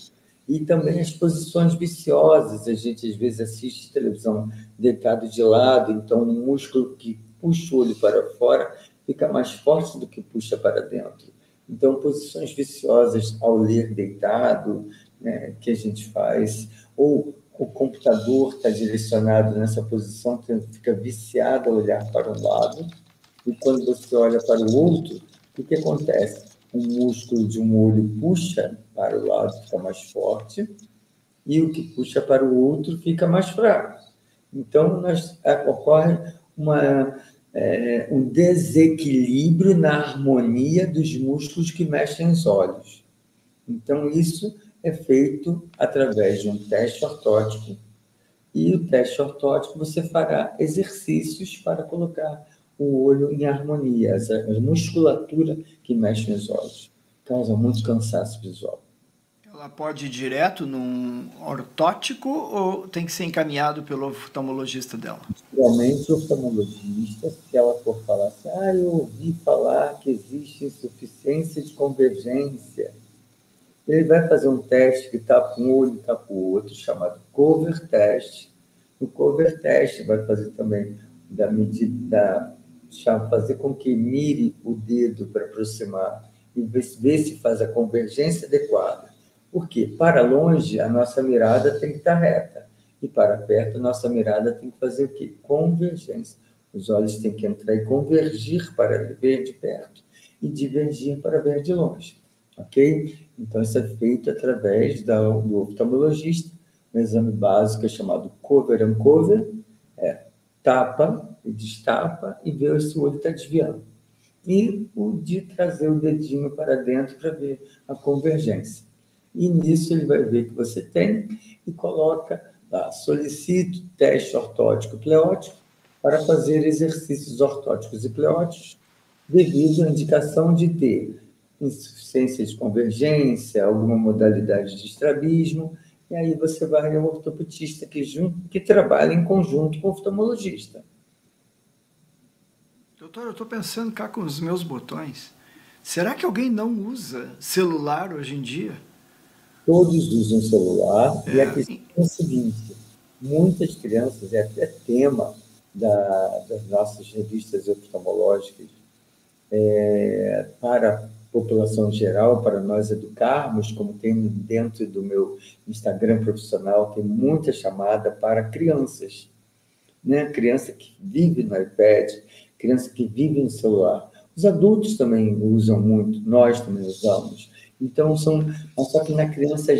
E também as posições viciosas. A gente, às vezes, assiste televisão deitado de lado, então o músculo que puxa o olho para fora fica mais forte do que puxa para dentro. Então, posições viciosas ao ler deitado, né, que a gente faz, ou o computador está direcionado nessa posição, fica viciado a olhar para um lado, e quando você olha para o outro, o que acontece? O músculo de um olho puxa para o lado, fica mais forte, e o que puxa para o outro fica mais fraco. Então, ocorre um desequilíbrio na harmonia dos músculos que mexem os olhos. Então, isso é feito através de um teste ortótico. E o teste ortótico você fará exercícios para colocar o olho em harmonia, a musculatura que mexe nos olhos. Causa muito cansaço visual. Ela pode ir direto num ortótico ou tem que ser encaminhado pelo oftalmologista dela? Realmente, o oftalmologista, se ela for falar assim, eu ouvi falar que existe insuficiência de convergência, ele vai fazer um teste que tapa um olho, tapa o outro, chamado cover test. O cover test vai fazer também fazer com que mire o dedo para aproximar e ver se faz a convergência adequada. Porque para longe, a nossa mirada tem que estar reta. E para perto, a nossa mirada tem que fazer o quê? Convergência. Os olhos têm que entrar e convergir para ver de perto e divergir para ver de longe. Ok? Então, isso é feito através do oftalmologista, um exame básico chamado cover and cover, tapa e destapa e vê se o olho está desviando. E o de trazer o dedinho para dentro para ver a convergência. E nisso ele vai ver que você tem e coloca lá, solicito teste ortótico pleótico para fazer exercícios ortóticos e pleóticos devido à indicação de ter insuficiência de convergência, alguma modalidade de estrabismo, e aí você vai ao ortopedista que trabalha em conjunto com o oftalmologista. Doutor, eu estou pensando cá com os meus botões. Será que alguém não usa celular hoje em dia? Todos usam celular, e a questão é a seguinte, muitas crianças, é até tema das nossas revistas oftalmológicas, para a população geral, para nós educarmos, como tem dentro do meu Instagram profissional, tem muita chamada para crianças, né? Criança que vive no iPad, criança que vive no celular. Os adultos também usam muito, nós também usamos. Então, só que na criança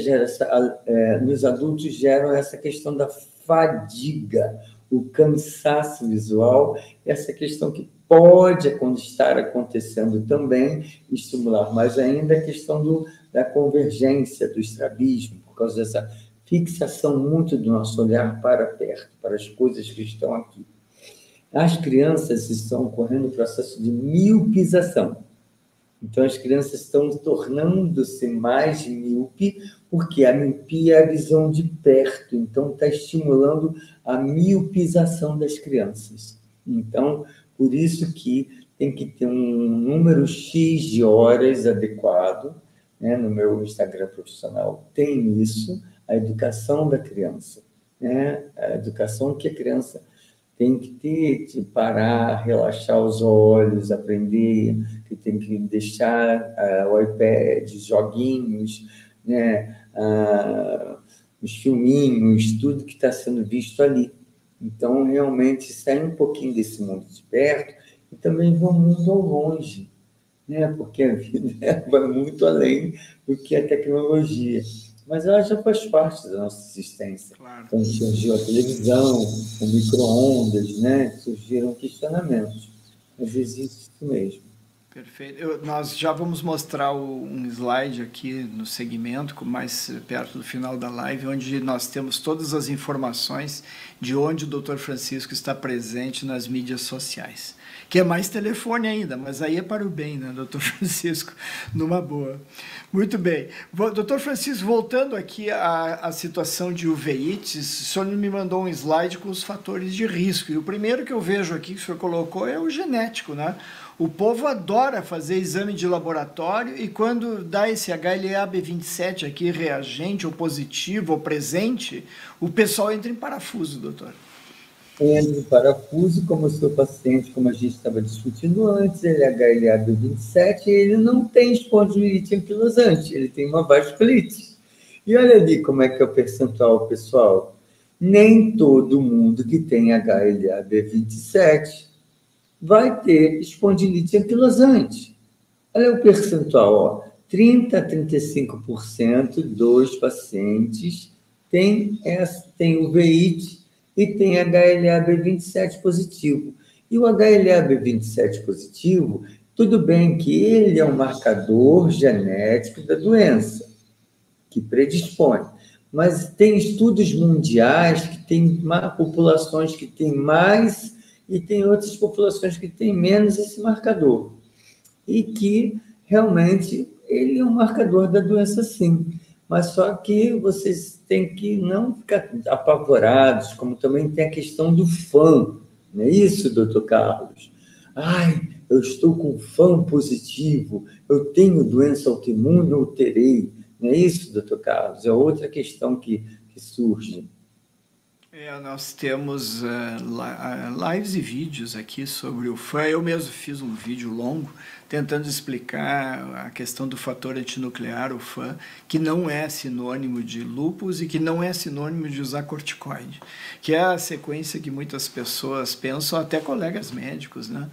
nos adultos geram essa questão da fadiga, o cansaço visual, essa questão que pode estar acontecendo também, estimular mais ainda a questão da convergência, do estrabismo, por causa dessa fixação muito do nosso olhar para perto, para as coisas que estão aqui. As crianças estão correndo o processo de miopização. Então, as crianças estão tornando-se mais míope, porque a miopia é a visão de perto, então está estimulando a miopização das crianças. Então, por isso que tem que ter um número X de horas adequado, né? No meu Instagram profissional tem isso, a educação da criança, né? A educação que a criança tem que ter, de parar, relaxar os olhos, aprender, que tem que deixar o iPad, joguinhos, né? Os filminhos, tudo que está sendo visto ali. Então, realmente, sair um pouquinho desse mundo de perto e também ver um mundo ao longe, né? Porque a vida vai muito além do que a tecnologia. Mas ela já faz parte da nossa existência. Claro. Então, surgiu a televisão, o micro-ondas, né? Surgiram questionamentos. Mas existe isso mesmo. Perfeito. Nós já vamos mostrar um slide aqui no segmento, mais perto do final da live, onde nós temos todas as informações de onde o Dr. Francisco está presente nas mídias sociais. Que é mais telefone ainda, mas aí é para o bem, né, Dr. Francisco? Numa boa. Muito bem. Dr. Francisco, voltando aqui à situação de uveites, o senhor me mandou um slide com os fatores de risco. E o primeiro que eu vejo aqui que o senhor colocou é o genético, né? O povo adora fazer exame de laboratório e quando dá esse HLA-B27 aqui, reagente, ou positivo, ou presente, o pessoal entra em parafuso, doutor. Entra em parafuso, como o seu paciente, como a gente estava discutindo antes, ele é HLA-B27 e ele não tem espondilite anquilosante, ele tem uma vasculite. E olha ali como é que é o percentual, pessoal. Nem todo mundo que tem HLA-B27 vai ter espondilite anquilosante. Olha o percentual, ó. 30% a 35% dos pacientes têm uveíte e tem HLA-B27 positivo. E o HLA-B27 positivo, tudo bem que ele é um marcador genético da doença, que predispõe. Mas tem estudos mundiais que tem populações que têm mais e tem outras populações que têm menos esse marcador. E que, realmente, ele é um marcador da doença, sim. Mas só que vocês têm que não ficar apavorados, como também tem a questão do FAM. Não é isso, doutor Carlos? Ai, eu estou com FAM positivo, eu tenho doença autoimune ou terei. Não é isso, doutor Carlos? É outra questão que surge. Nós temos lives e vídeos aqui sobre o FAM. Eu mesmo fiz um vídeo longo tentando explicar a questão do fator antinuclear, o FAN, que não é sinônimo de lúpus e que não é sinônimo de usar corticoide, que é a sequência que muitas pessoas pensam, até colegas médicos, né?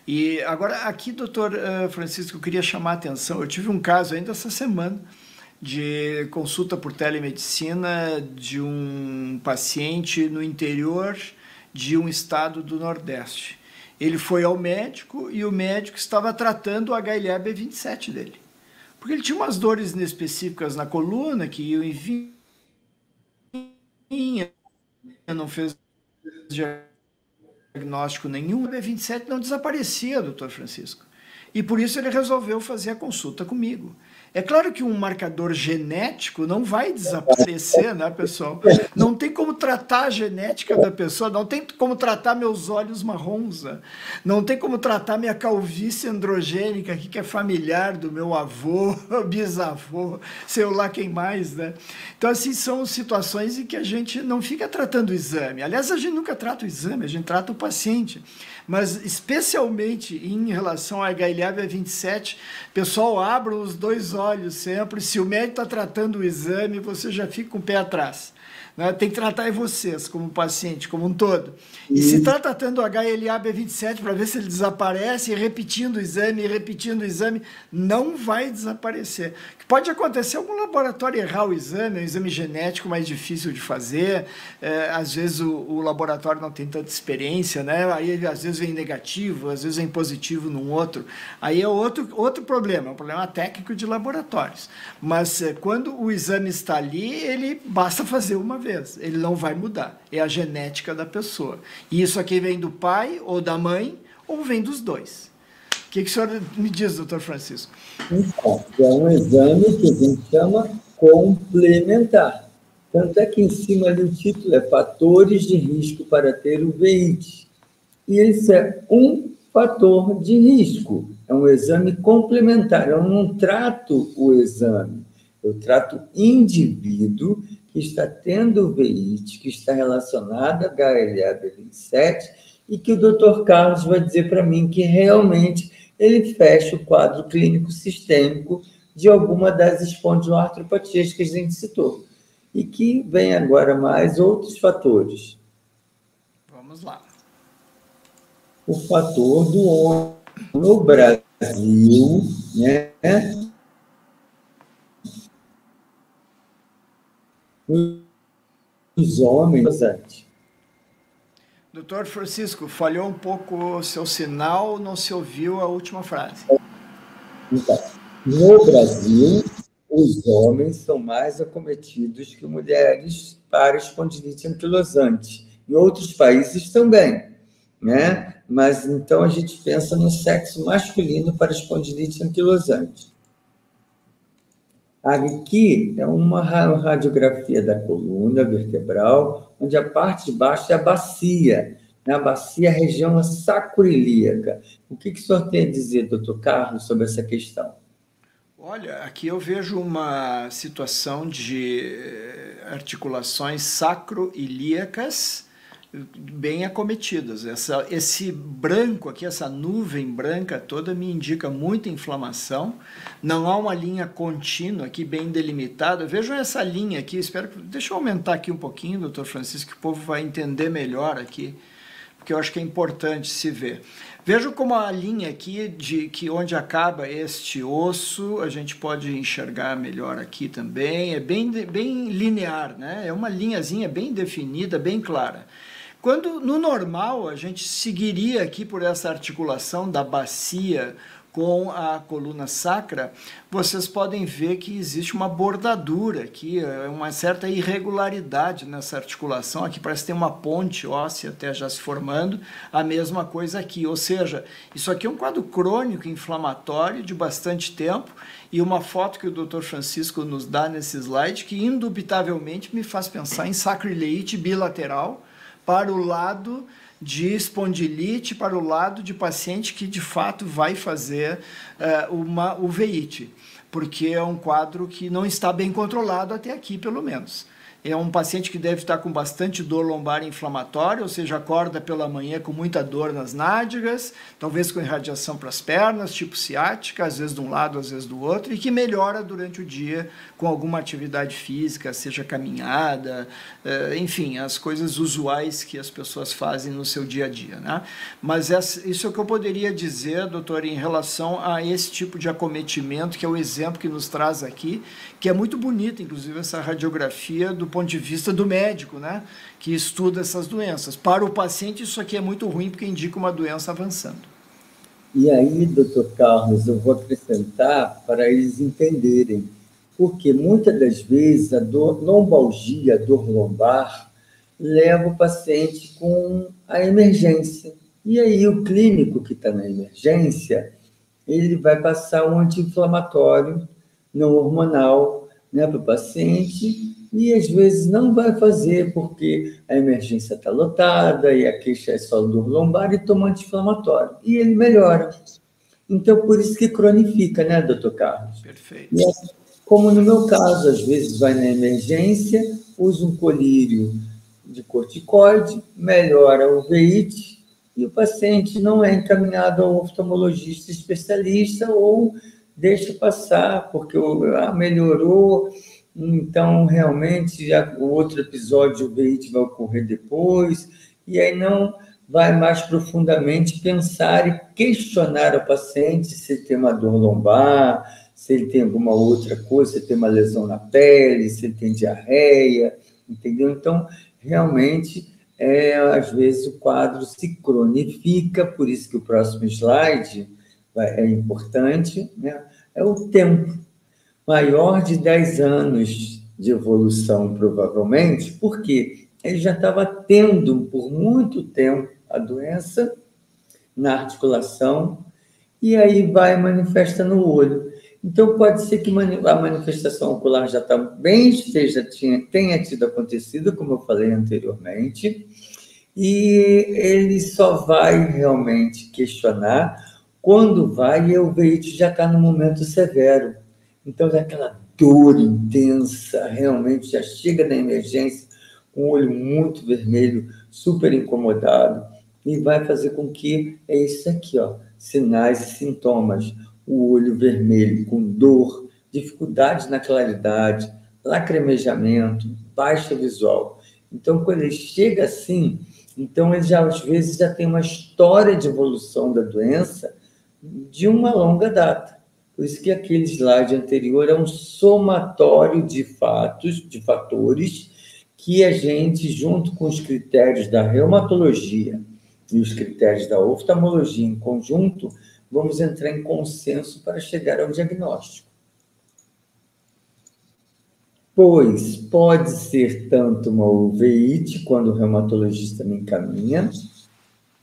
E agora, aqui, doutor Francisco, eu queria chamar a atenção, eu tive um caso ainda essa semana, de consulta por telemedicina de um paciente no interior de um estado do Nordeste. Ele foi ao médico e o médico estava tratando o HLA-B27 dele. Porque ele tinha umas dores inespecíficas na coluna que iam e vinham, não fez diagnóstico nenhum. O B27 não desaparecia, doutor Francisco. E por isso ele resolveu fazer a consulta comigo. É claro que um marcador genético não vai desaparecer, né, pessoal? Não tem como tratar a genética da pessoa, não tem como tratar meus olhos marrons, né? Não tem como tratar minha calvície androgênica aqui, que é familiar do meu avô, bisavô, sei lá quem mais, né? Então, assim, são situações em que a gente não fica tratando o exame. Aliás, a gente nunca trata o exame, a gente trata o paciente. Mas, especialmente em relação ao HLA-B27, pessoal, abram os dois olhos sempre. Se o médico está tratando o exame, você já fica com o pé atrás. Né? Tem que tratar vocês, como paciente, como um todo. E se está tratando o HLA-B27 para ver se ele desaparece, e repetindo o exame, não vai desaparecer. Pode acontecer algum laboratório errar o exame, é um exame genético mais difícil de fazer, às vezes o laboratório não tem tanta experiência, né? Aí às vezes vem negativo, às vezes vem positivo num outro. Aí é outro problema, é um problema técnico de laboratórios. Mas quando o exame está ali, ele basta fazer uma vez, ele não vai mudar. É a genética da pessoa. E isso aqui vem do pai ou da mãe, ou vem dos dois. O que o senhor me diz, doutor Francisco? Então, é um exame que a gente chama complementar. Tanto é que em cima do título é fatores de risco para ter o VIH. E esse é um fator de risco. É um exame complementar. Eu não trato o exame, eu trato o indivíduo que está tendo VIH, que está relacionado a HLA-B27, e que o doutor Carlos vai dizer para mim que realmente ele fecha o quadro clínico sistêmico de alguma das espondiloartropatias que a gente citou. E que vem agora mais outros fatores. Vamos lá. O fator do homem no Brasil, né? Os homens antes. Doutor Francisco, falhou um pouco o seu sinal, não se ouviu a última frase. Então, no Brasil, os homens são mais acometidos que mulheres para espondilite anquilosante. Em outros países também, né? Mas, então, a gente pensa no sexo masculino para espondilite anquilosante. Aqui é uma radiografia da coluna vertebral, onde a parte de baixo é a bacia. Na bacia, a região sacroiliaca. O que o senhor tem a dizer, doutor Carlos, sobre essa questão? Olha, aqui eu vejo uma situação de articulações sacroiliacas bem acometidas. Esse branco aqui, essa nuvem branca toda me indica muita inflamação. Não há uma linha contínua aqui bem delimitada. Vejam essa linha aqui, deixa eu aumentar aqui um pouquinho, doutor Francisco, que o povo vai entender melhor aqui, porque eu acho que é importante se ver. Vejam como a linha aqui, que onde acaba este osso, a gente pode enxergar melhor aqui também, é bem linear, né? É uma linhazinha bem definida, bem clara. Quando, no normal, a gente seguiria aqui por essa articulação da bacia com a coluna sacra, vocês podem ver que existe uma bordadura aqui, uma certa irregularidade nessa articulação. Aqui parece que tem uma ponte óssea até já se formando, a mesma coisa aqui. Ou seja, isso aqui é um quadro crônico inflamatório de bastante tempo, e uma foto que o Dr. Francisco nos dá nesse slide que indubitavelmente me faz pensar em sacroileite bilateral, para o lado de espondilite, para o lado de paciente que de fato vai fazer uveíte, porque é um quadro que não está bem controlado até aqui, pelo menos. É um paciente que deve estar com bastante dor lombar inflamatória, ou seja, acorda pela manhã com muita dor nas nádegas, talvez com irradiação para as pernas, tipo ciática, às vezes de um lado, às vezes do outro, e que melhora durante o dia com alguma atividade física, seja caminhada, enfim, as coisas usuais que as pessoas fazem no seu dia a dia, né? Mas isso é o que eu poderia dizer, doutor, em relação a esse tipo de acometimento, que é o exemplo que nos traz aqui, que é muito bonito, inclusive, essa radiografia do ponto de vista do médico, né, que estuda essas doenças. Para o paciente, isso aqui é muito ruim, porque indica uma doença avançando. E aí, doutor Carlos, eu vou acrescentar para eles entenderem, porque muitas das vezes a lombalgia, a dor lombar, leva o paciente com a emergência. E aí o clínico que está na emergência, ele vai passar um anti-inflamatório não hormonal, né, para o paciente, e às vezes não vai fazer porque a emergência está lotada e a queixa é só dor lombar e toma anti-inflamatório. E ele melhora. Então, por isso que cronifica, né, doutor Carlos? Perfeito. E é, como no meu caso, às vezes vai na emergência, usa um colírio de corticoide, melhora a uveíte, e o paciente não é encaminhado ao oftalmologista especialista ou deixa passar, porque melhorou, então realmente o outro episódio o uveíte vai ocorrer depois, e aí não vai mais profundamente pensar e questionar o paciente se ele tem uma dor lombar, se ele tem alguma outra coisa, se ele tem uma lesão na pele, se ele tem diarreia, entendeu? Então, realmente, às vezes o quadro se cronifica, por isso que o próximo slide é importante, né? É o tempo. Maior de 10 anos de evolução, provavelmente, porque ele já estava tendo, por muito tempo, a doença na articulação, e aí vai manifesta no olho. Então, pode ser que a manifestação ocular já está bem, tenha tido acontecido, como eu falei anteriormente, e ele só vai realmente questionar quando vai e o veíte já está no momento severo. Então, é aquela dor intensa, realmente já chega na emergência com o olho muito vermelho, super incomodado, e vai fazer com que é isso aqui, ó, sinais e sintomas. O olho vermelho com dor, dificuldade na claridade, lacrimejamento, baixa visual. Então, quando ele chega assim, então ele já, às vezes, já tem uma história de evolução da doença de uma longa data. Por isso que aquele slide anterior é um somatório de fatos, de fatores, que a gente, junto com os critérios da reumatologia e os critérios da oftalmologia em conjunto, vamos entrar em consenso para chegar ao diagnóstico. Pois pode ser tanto uma uveíte, quando o reumatologista me encaminha,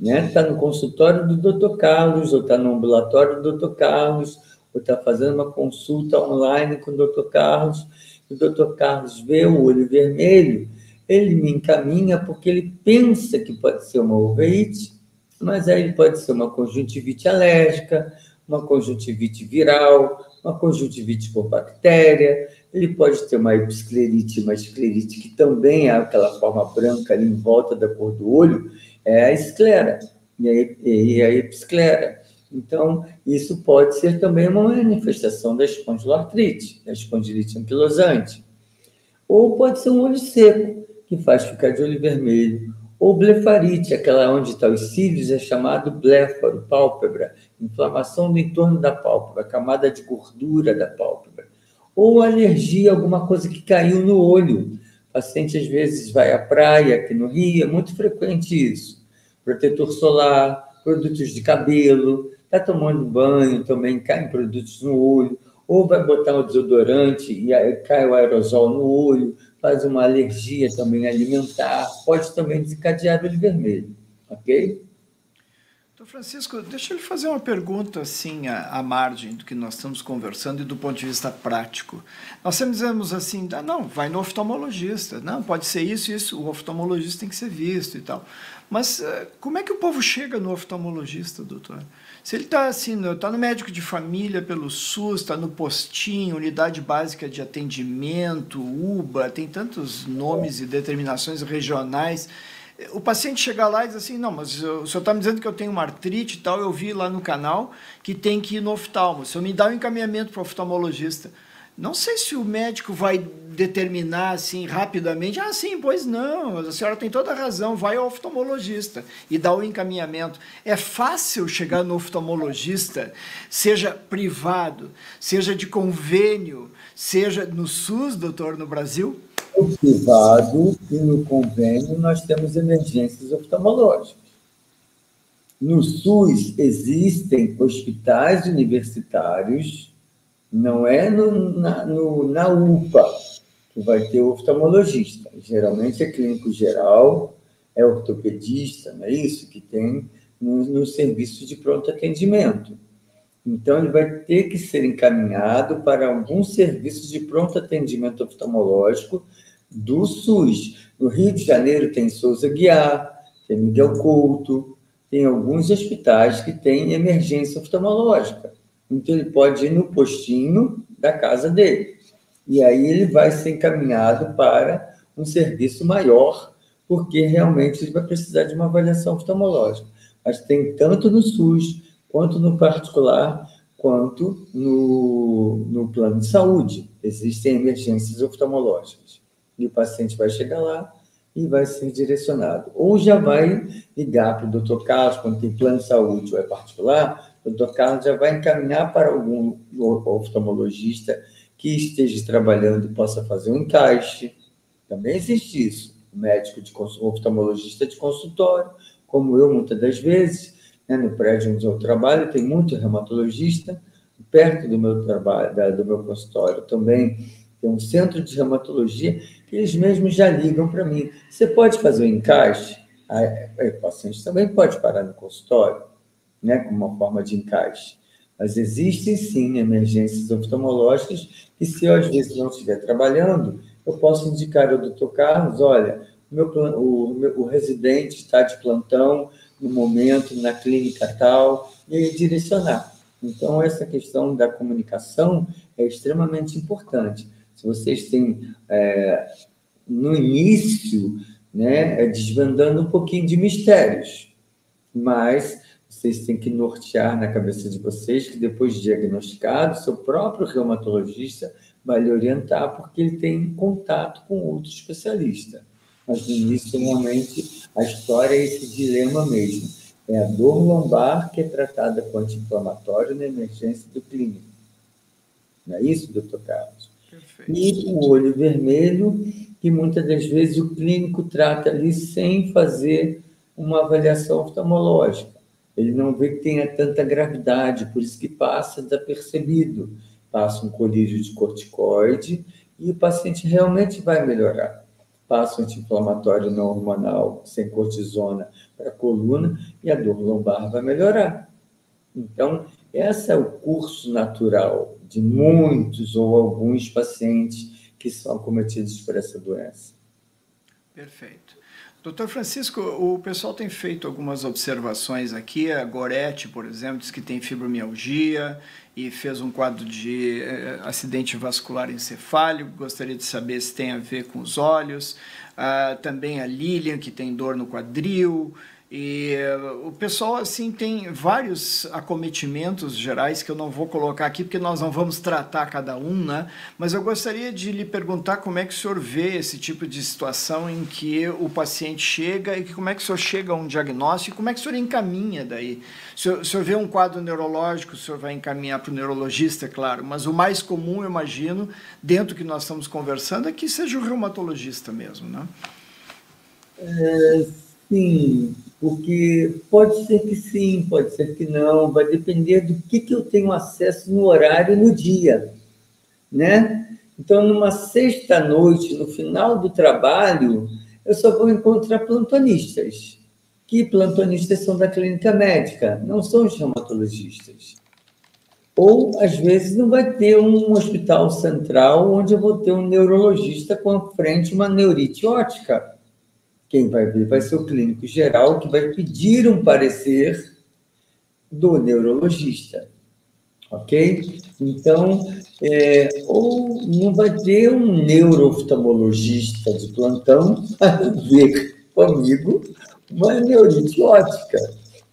né? Está no consultório do Dr. Carlos, ou está no ambulatório do Dr. Carlos, ou está fazendo uma consulta online com o Dr. Carlos, e o Dr. Carlos vê o olho vermelho, ele me encaminha porque ele pensa que pode ser uma uveíte, mas aí pode ser uma conjuntivite alérgica, uma conjuntivite viral, uma conjuntivite por bactéria, ele pode ter uma esclerite que também é aquela forma branca ali em volta da cor do olho, é a esclera, e a episclera. Então, isso pode ser também uma manifestação da espondiloartrite, da espondilite anquilosante. Ou pode ser um olho seco, que faz ficar de olho vermelho. Ou blefarite, aquela onde está os cílios, é chamado bléfaro, pálpebra, inflamação no entorno da pálpebra, camada de gordura da pálpebra. Ou alergia, alguma coisa que caiu no olho. O paciente, às vezes, vai à praia, aqui no Rio, é muito frequente isso. Protetor solar, produtos de cabelo, está tomando banho, também caem produtos no olho, ou vai botar um desodorante e aí cai o aerosol no olho, faz uma alergia também alimentar, pode também desencadear olho vermelho, ok? Então, Francisco, deixa eu lhe fazer uma pergunta assim, à margem do que nós estamos conversando e do ponto de vista prático. Nós sempre dizemos assim, não, vai no oftalmologista, não, pode ser isso, o oftalmologista tem que ser visto e tal. Mas como é que o povo chega no oftalmologista, doutor? Se ele está assim, está no médico de família pelo SUS, está no postinho, unidade básica de atendimento, UBA, tem tantos nomes e determinações regionais. O paciente chega lá e diz assim, não, mas o senhor está me dizendo que eu tenho uma artrite e tal, eu vi lá no canal que tem que ir no oftalmo, o senhor me dá um encaminhamento para o oftalmologista. Não sei se o médico vai determinar assim rapidamente, sim, pois não, a senhora tem toda a razão, vai ao oftalmologista e dá o encaminhamento. É fácil chegar no oftalmologista, seja privado, seja de convênio, seja no SUS, doutor, no Brasil? No privado e no convênio nós temos emergências oftalmológicas. No SUS existem hospitais universitários, não é na UPA que vai ter oftalmologista. Geralmente é clínico geral, é ortopedista, não é isso? Que tem no serviço de pronto atendimento. Então, ele vai ter que ser encaminhado para algum serviço de pronto atendimento oftalmológico do SUS. No Rio de Janeiro tem Souza Guiar, tem Miguel Couto, tem alguns hospitais que têm emergência oftalmológica. Então, ele pode ir no postinho da casa dele. E aí ele vai ser encaminhado para um serviço maior, porque realmente ele vai precisar de uma avaliação oftalmológica. Mas tem tanto no SUS, quanto no particular, quanto no plano de saúde. Existem emergências oftalmológicas. E o paciente vai chegar lá e vai ser direcionado. Ou já vai ligar para o doutor Carlos, quando tem plano de saúde ou é particular, o doutor Carlos já vai encaminhar para algum oftalmologista que esteja trabalhando e possa fazer um encaixe. Também existe isso. O médico oftalmologista de consultório, como eu, muitas das vezes, no prédio onde eu trabalho, tem muito reumatologista, perto do meu trabalho, do meu consultório também tem um centro de reumatologia, que eles mesmos já ligam para mim. Você pode fazer o encaixe? O paciente também pode parar no consultório, como uma forma de encaixe. Mas existem, sim, emergências oftalmológicas que, se eu, às vezes, não estiver trabalhando, eu posso indicar ao doutor Carlos, olha, o residente está de plantão no momento, na clínica tal, e aí direcionar. Então, essa questão da comunicação é extremamente importante. Se vocês têm, no início, desvendando um pouquinho de mistérios, mas vocês têm que nortear na cabeça de vocês que, depois de diagnosticado, seu próprio reumatologista vai lhe orientar, porque ele tem contato com outro especialista. Mas, no início, realmente, a história é esse dilema mesmo. É a dor lombar que é tratada com anti-inflamatório na emergência do clínico. Não é isso, doutor Carlos? Perfeito. E o olho vermelho, que muitas das vezes o clínico trata ali sem fazer uma avaliação oftalmológica. Ele não vê que tenha tanta gravidade, por isso que passa desapercebido. Passa um colírio de corticoide e o paciente realmente vai melhorar. Passa um anti-inflamatório não hormonal sem cortisona para a coluna e a dor lombar vai melhorar. Então, esse é o curso natural de muitos ou alguns pacientes que são acometidos por essa doença. Perfeito. Doutor Francisco, o pessoal tem feito algumas observações aqui. A Gorete, por exemplo, diz que tem fibromialgia e fez um quadro de acidente vascular encefálico. Gostaria de saber se tem a ver com os olhos. Também a Lilian, que tem dor no quadril. E o pessoal, assim, tem vários acometimentos gerais que eu não vou colocar aqui, porque nós não vamos tratar cada um, né? Mas eu gostaria de lhe perguntar como é que o senhor vê esse tipo de situação em que o paciente chega e como é que o senhor chega a um diagnóstico e como é que o senhor encaminha daí. O senhor vê um quadro neurológico, o senhor vai encaminhar para o neurologista, é claro, mas o mais comum, eu imagino, dentro do que nós estamos conversando, é que seja o reumatologista mesmo, né? Sim, porque pode ser que sim, pode ser que não, vai depender do que eu tenho acesso no horário e no dia, né? Então, numa sexta-noite, no final do trabalho, eu só vou encontrar plantonistas. que plantonistas são da clínica médica, não são os reumatologistas. Ou, às vezes, não vai ter um hospital central onde eu vou ter um neurologista com à frente uma neurite ótica. Quem vai ver vai ser o clínico geral, que vai pedir um parecer do neurologista, ok? Então, ou não vai ter um neurooftalmologista de plantão para ver comigo uma neurite ótica.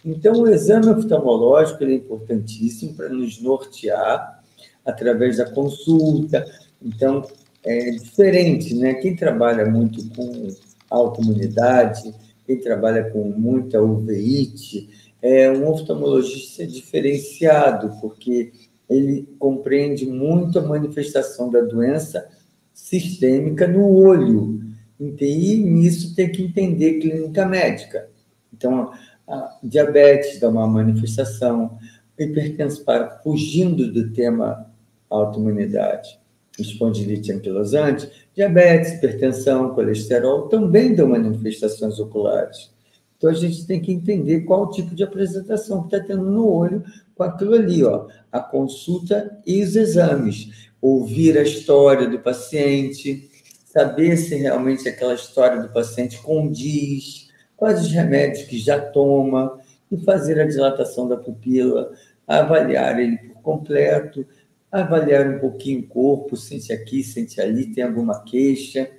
Então, o exame oftalmológico é importantíssimo para nos nortear através da consulta. Então, é diferente, né? Quem trabalha muito com autoimunidade, quem trabalha com muita uveíte, é um oftalmologista diferenciado, porque ele compreende muito a manifestação da doença sistêmica no olho. E nisso tem que entender clínica médica. Então, a diabetes dá uma manifestação, hipertensão, fugindo do tema autoimunidade, espondilite anquilosante, diabetes, hipertensão, colesterol também dão manifestações oculares. Então, a gente tem que entender qual o tipo de apresentação que está tendo no olho com aquilo ali, ó, a consulta e os exames. Ouvir a história do paciente, saber se realmente aquela história do paciente condiz, quais os remédios que já toma, e fazer a dilatação da pupila, avaliar ele por completo, avaliar um pouquinho o corpo, sente aqui, sente ali, tem alguma queixa,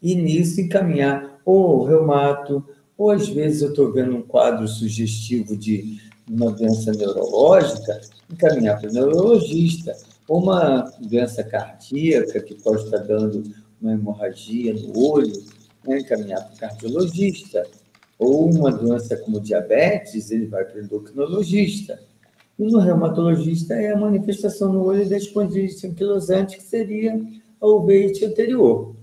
e nisso encaminhar ou reumato, ou às vezes eu estou vendo um quadro sugestivo de uma doença neurológica, encaminhar para o neurologista, ou uma doença cardíaca que pode estar dando uma hemorragia no olho, né, encaminhar para o cardiologista, ou uma doença como diabetes, ele vai para o endocrinologista. E no reumatologista é a manifestação no olho da espondilite anquilosante, que seria a uveíte anterior.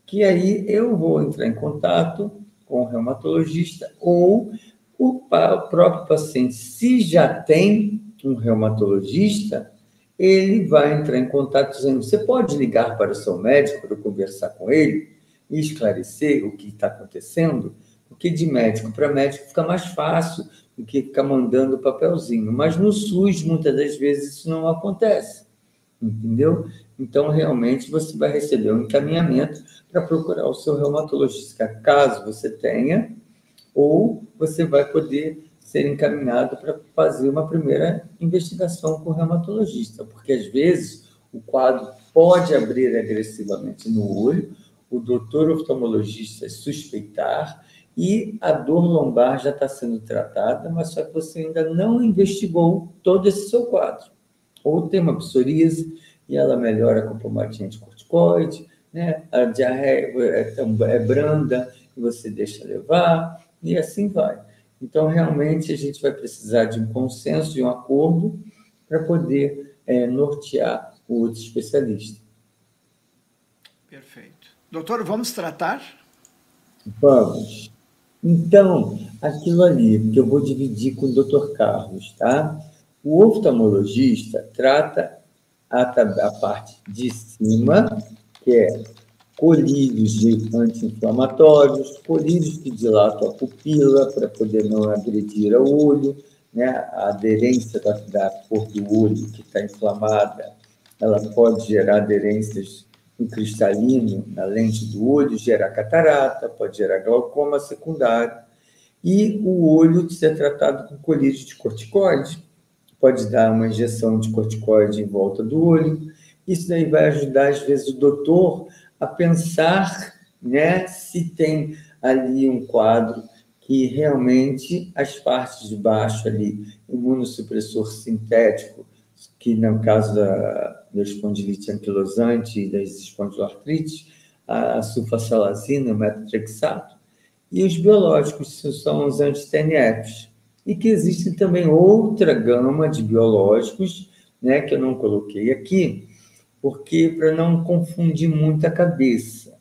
Que aí eu vou entrar em contato com o reumatologista ou o próprio paciente, se já tem um reumatologista, ele vai entrar em contato dizendo, você pode ligar para o seu médico para conversar com ele e esclarecer o que está acontecendo? Porque de médico para médico fica mais fácil do que ficar mandando papelzinho. Mas no SUS, muitas das vezes, isso não acontece, entendeu? Então, realmente, você vai receber um encaminhamento para procurar o seu reumatologista, caso você tenha, ou você vai poder ser encaminhado para fazer uma primeira investigação com o reumatologista, porque, às vezes, o quadro pode abrir agressivamente no olho, o doutor oftalmologista suspeitar, e a dor lombar já está sendo tratada, mas só que você ainda não investigou todo esse seu quadro. Ou tem uma psoríase, e ela melhora com pomada anticorticoide, né? A diarreia é branda, e você deixa levar, e assim vai. Então, realmente, a gente vai precisar de um consenso, de um acordo, para poder nortear o outro especialista. Perfeito. Doutor, vamos tratar? Vamos. Então, aquilo ali que eu vou dividir com o Dr. Carlos, tá? O oftalmologista trata a parte de cima, que é colírios anti-inflamatórios, colírios que dilatam a pupila para poder não agredir o olho, né? A aderência da cor do olho que está inflamada, ela pode gerar aderências no cristalino, na lente do olho, gerar catarata, pode gerar glaucoma secundário, e o olho ser tratado com colírio de corticoide, pode dar uma injeção de corticoide em volta do olho, isso daí vai ajudar, às vezes, o doutor a pensar, né, se tem ali um quadro que realmente as partes de baixo ali, imunossupressor sintético, que no caso da espondilite anquilosante e das espondiloartrites, a sulfasalazina, o metotrexato, e os biológicos, que são os anti-TNFs. E que existe também outra gama de biológicos, né, que eu não coloquei aqui, porque para não confundir muito a cabeça,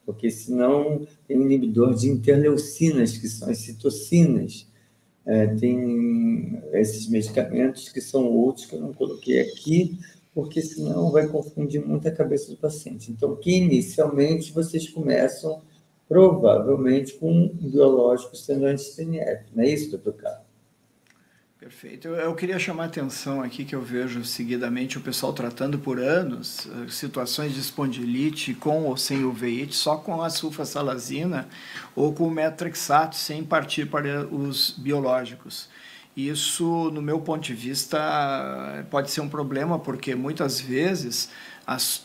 porque senão tem um inibidor de interleucinas, que são as citocinas, tem esses medicamentos que são outros que eu não coloquei aqui, porque senão vai confundir muito a cabeça do paciente. Então, que inicialmente vocês começam provavelmente com um biológico sendo anti-TNF. Não é isso, doutor Carlos? Perfeito. Eu queria chamar a atenção aqui que eu vejo seguidamente o pessoal tratando por anos situações de espondilite com ou sem uveíte, só com a sulfasalazina ou com o metrexato, sem partir para os biológicos. Isso, no meu ponto de vista, pode ser um problema, porque muitas vezes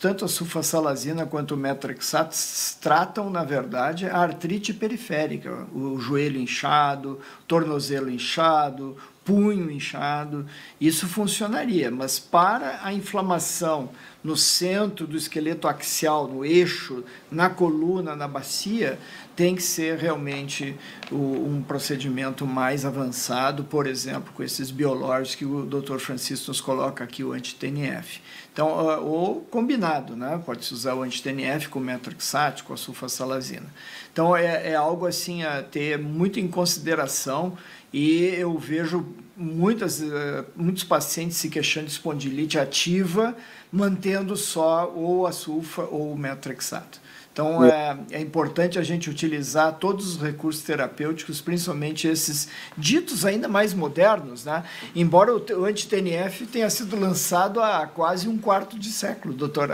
tanto a sulfasalazina quanto o metrexato tratam, na verdade, a artrite periférica, o joelho inchado, tornozelo inchado, punho inchado. Isso funcionaria, mas para a inflamação no centro do esqueleto axial, no eixo, na coluna, na bacia, tem que ser realmente um procedimento mais avançado, por exemplo, com esses biológicos que o Dr. Francisco nos coloca aqui, o anti-TNF. Então, ou combinado, né? Pode-se usar o anti-TNF com o metrexato, com a sulfasalazina. Então, é algo assim a ter muito em consideração, e eu vejo muitos pacientes se queixando de espondilite ativa, mantendo só ou a sulfa ou o metrexato. Então, é importante a gente utilizar todos os recursos terapêuticos, principalmente esses ditos ainda mais modernos, né? Embora o anti-TNF tenha sido lançado há quase um quarto de século, doutor.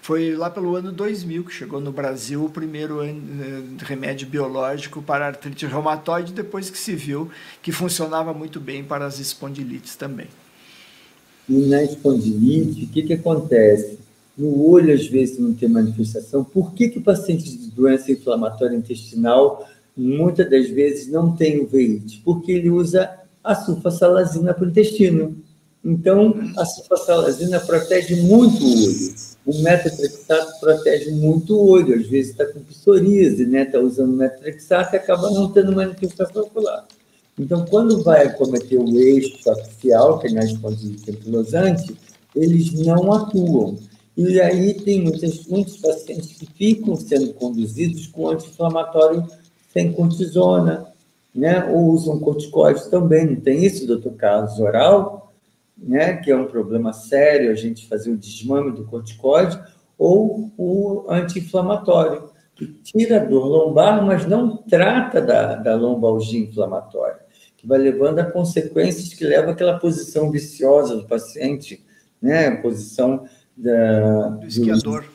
Foi lá pelo ano 2000 que chegou no Brasil o primeiro remédio biológico para artrite reumatoide, depois que se viu que funcionava muito bem para as espondilites também. E na espondilite, o que acontece? No olho, às vezes, não tem manifestação. Por que o paciente de doença inflamatória intestinal, muitas das vezes, não tem uveíte? Porque ele usa a sulfasalazina para o intestino. Então, a sulfasalazina protege muito o olho. O metotrexato protege muito o olho. Às vezes está com psoríase, né? Está usando metotrexato e acaba não tendo manifestação ocular. Então, quando vai acometer o eixo axial, que é na espondilite anquilosante, eles não atuam. E aí tem muitos pacientes que ficam sendo conduzidos com anti-inflamatório sem cortisona, né? Ou usam corticoides também. Não tem isso, doutor Carlos? Oral, né? Que é um problema sério, a gente fazer o desmame do corticoide, ou o anti-inflamatório, que tira a dor lombar, mas não trata da lombalgia inflamatória, que vai levando a consequências que levam àquela posição viciosa do paciente, né? A posição do esquiador.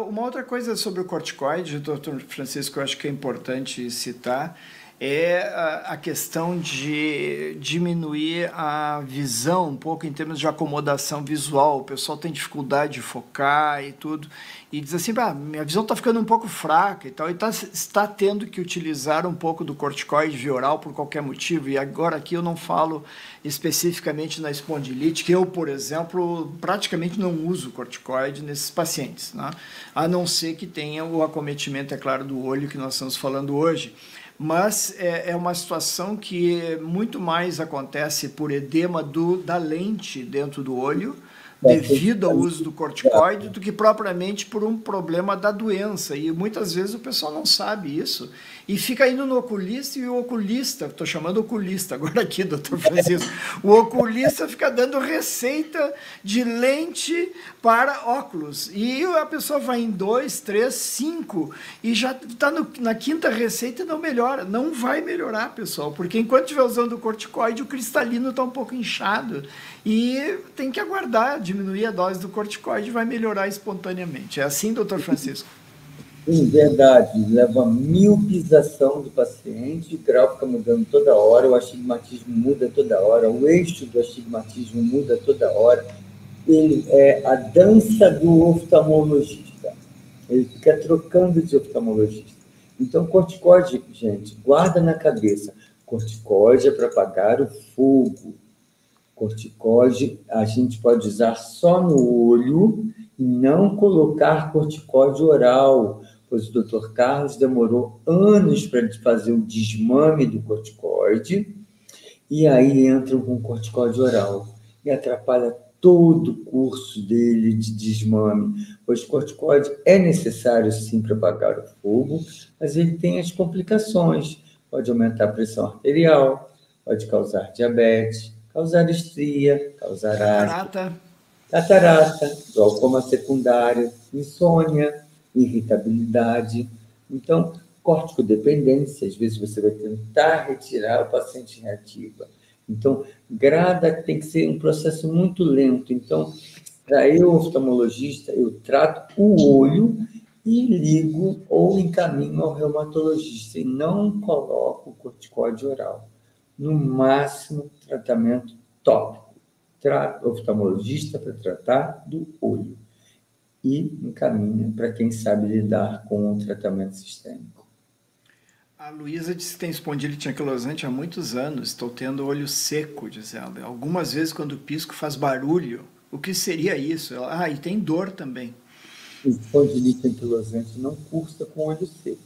Uma outra coisa sobre o corticoide, doutor Francisco, eu acho que é importante citar, é a questão de diminuir a visão um pouco em termos de acomodação visual. O pessoal tem dificuldade de focar e tudo, e diz assim, minha visão está ficando um pouco fraca e tal, e está tendo que utilizar um pouco do corticoide via oral por qualquer motivo. E agora aqui eu não falo especificamente na espondilite, que eu, por exemplo, praticamente não uso corticoide nesses pacientes, né? A não ser que tenha o acometimento, é claro, do olho que nós estamos falando hoje. Mas é uma situação que muito mais acontece por edema da lente dentro do olho, devido ao uso do corticoide, do que propriamente por um problema da doença. E muitas vezes o pessoal não sabe isso e fica indo no oculista, e o oculista, estou chamando oculista agora aqui, doutor Francisco, o oculista fica dando receita de lente para óculos, e a pessoa vai em 2, 3, 5 e já está na quinta receita e não melhora. Não vai melhorar, pessoal, porque enquanto estiver usando o corticoide, o cristalino está um pouco inchado e tem que aguardar, diminuir a dose do corticoide e vai melhorar espontaneamente. É assim, doutor Francisco? Em verdade, leva a miopização do paciente, o grau fica mudando toda hora, o astigmatismo muda toda hora, o eixo do astigmatismo muda toda hora. Ele é a dança do oftalmologista. Ele fica trocando de oftalmologista. Então, corticoide, gente, guarda na cabeça. Corticoide é para apagar o fogo. Corticoide a gente pode usar só no olho e não colocar corticoide oral, pois o Dr. Carlos demorou anos para fazer o desmame do corticoide, e aí entram com corticoide oral e atrapalha todo o curso dele de desmame, pois o corticoide é necessário sim para apagar o fogo, mas ele tem as complicações, pode aumentar a pressão arterial, pode causar diabetes, causar estria, causar asma, catarata, glaucoma secundário, insônia, irritabilidade. Então, corticodependência, às vezes você vai tentar retirar o paciente em reativa. Então, tem que ser um processo muito lento. Então, para eu, oftalmologista, eu trato o olho e ligo ou encaminho ao reumatologista e não coloco o corticóide oral. No máximo, tratamento tópico. Trato oftalmologista para tratar do olho e encaminha para quem sabe lidar com o tratamento sistêmico. A Luísa disse que tem espondilite anquilosante há muitos anos. Estou tendo olho seco, diz ela. Algumas vezes, quando pisco, faz barulho. O que seria isso? E tem dor também. Espondilite anquilosante não cursa com olho seco.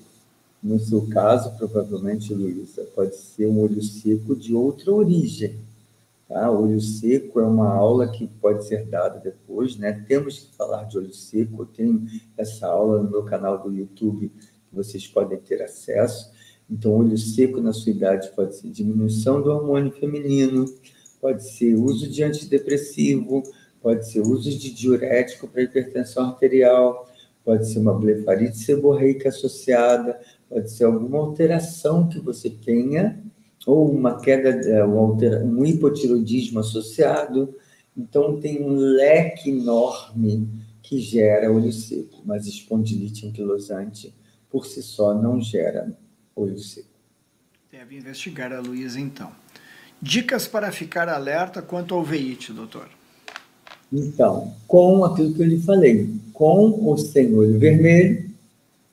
No seu caso, provavelmente, Luísa, pode ser um olho seco de outra origem. Tá? Olho seco é uma aula que pode ser dada depois, né? Temos que falar de olho seco. Eu tenho essa aula no meu canal do YouTube, que vocês podem ter acesso. Então, olho seco na sua idade pode ser diminuição do hormônio feminino, pode ser uso de antidepressivo, pode ser uso de diurético para hipertensão arterial, pode ser uma blefarite seborreica associada, pode ser alguma alteração que você tenha, ou uma queda, um hipotiroidismo associado. Então, tem um leque enorme que gera olho seco, mas espondilite anquilosante, por si só, não gera olho seco. Deve investigar a Luísa, então. Dicas para ficar alerta quanto ao veite, doutor? Então, com aquilo que eu lhe falei, com ou sem olho vermelho,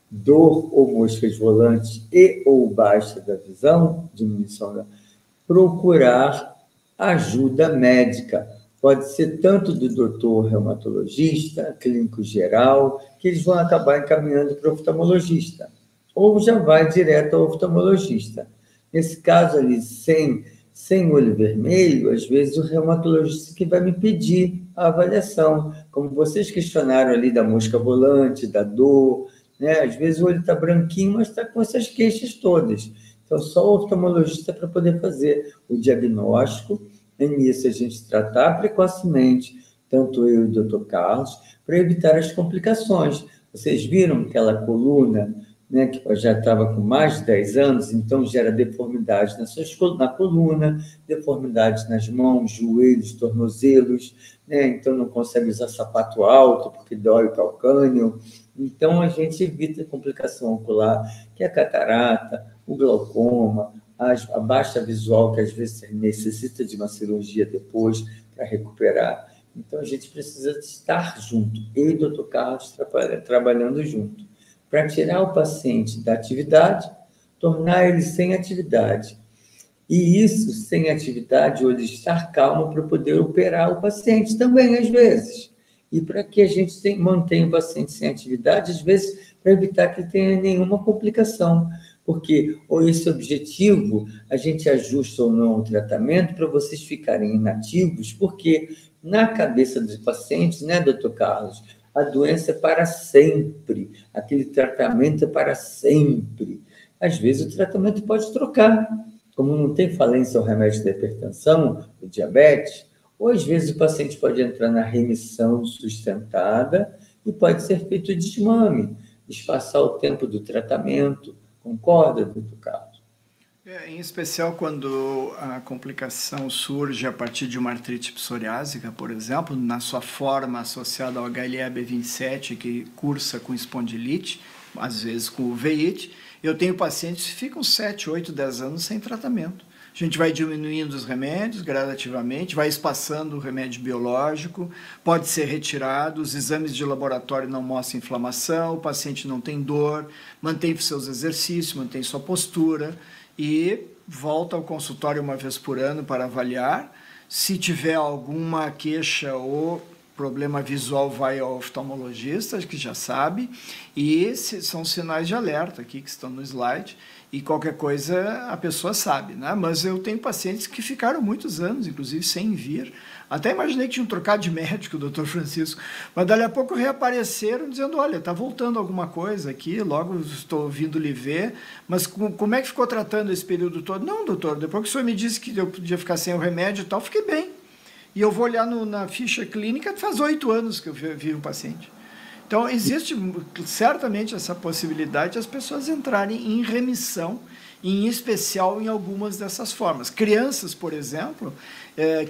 dor ou moscas volantes e ou baixa da visão, diminuição da... procurar ajuda médica. Pode ser tanto do doutor reumatologista, clínico geral, que eles vão acabar encaminhando para o oftalmologista. Ou já vai direto ao oftalmologista. Nesse caso ali, sem olho vermelho, às vezes o reumatologista que vai me pedir a avaliação. Como vocês questionaram ali da mosca volante, da dor, né? Às vezes o olho está branquinho, mas está com essas queixas todas. Então, só o oftalmologista para poder fazer o diagnóstico, e nisso a gente tratar precocemente, tanto eu e o doutor Carlos, para evitar as complicações. Vocês viram aquela coluna, né, que já estava com mais de 10 anos, então gera deformidade na coluna, deformidades nas mãos, joelhos, tornozelos, né, então não consegue usar sapato alto porque dói o calcânio. Então, a gente evita a complicação ocular, que é a catarata, o glaucoma, a baixa visual, que às vezes necessita de uma cirurgia depois para recuperar. Então, a gente precisa estar junto, eu e o doutor Carlos trabalhando junto, para tirar o paciente da atividade, tornar ele sem atividade. E isso, sem atividade, ou ele estar calmo para poder operar o paciente também, às vezes. E para que a gente mantenha o paciente sem atividade, às vezes, para evitar que tenha nenhuma complicação. Porque, ou esse objetivo, a gente ajusta ou não o tratamento para vocês ficarem inativos, porque na cabeça dos pacientes, né, doutor Carlos, a doença é para sempre, aquele tratamento é para sempre. Às vezes o tratamento pode trocar, como não tem falência ao remédio da hipertensão, o diabetes, ou às vezes o paciente pode entrar na remissão sustentada e pode ser feito o desmame, espaçar o tempo do tratamento. Concorda, doutor Carlos? Em especial quando a complicação surge a partir de uma artrite psoriásica, por exemplo, na sua forma associada ao HLA-B27, que cursa com espondilite, às vezes com uveíte. Eu tenho pacientes que ficam 7, 8, 10 anos sem tratamento. A gente vai diminuindo os remédios gradativamente, vai espaçando o remédio biológico, pode ser retirado, os exames de laboratório não mostram inflamação, o paciente não tem dor, mantém seus exercícios, mantém sua postura e volta ao consultório uma vez por ano para avaliar. Se tiver alguma queixa ou problema visual, vai ao oftalmologista, que já sabe, e são sinais de alerta aqui que estão no slide, e qualquer coisa a pessoa sabe, né? Mas eu tenho pacientes que ficaram muitos anos, inclusive, sem vir. Até imaginei que tinham trocado de médico, o doutor Francisco, mas dali a pouco reapareceram dizendo, olha, está voltando alguma coisa aqui, logo estou vindo lhe ver, mas como é que ficou tratando esse período todo? Não, doutor, depois que o senhor me disse que eu podia ficar sem o remédio e tal, fiquei bem. e eu vou olhar na ficha clínica, faz 8 anos que eu vi o paciente. Então, existe certamente essa possibilidade de as pessoas entrarem em remissão, em especial em algumas dessas formas. Crianças, por exemplo,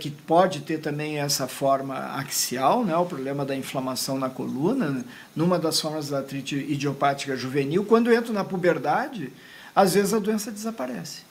que pode ter também essa forma axial, né, o problema da inflamação na coluna, né, numa das formas da artrite idiopática juvenil, quando entra na puberdade, às vezes a doença desaparece.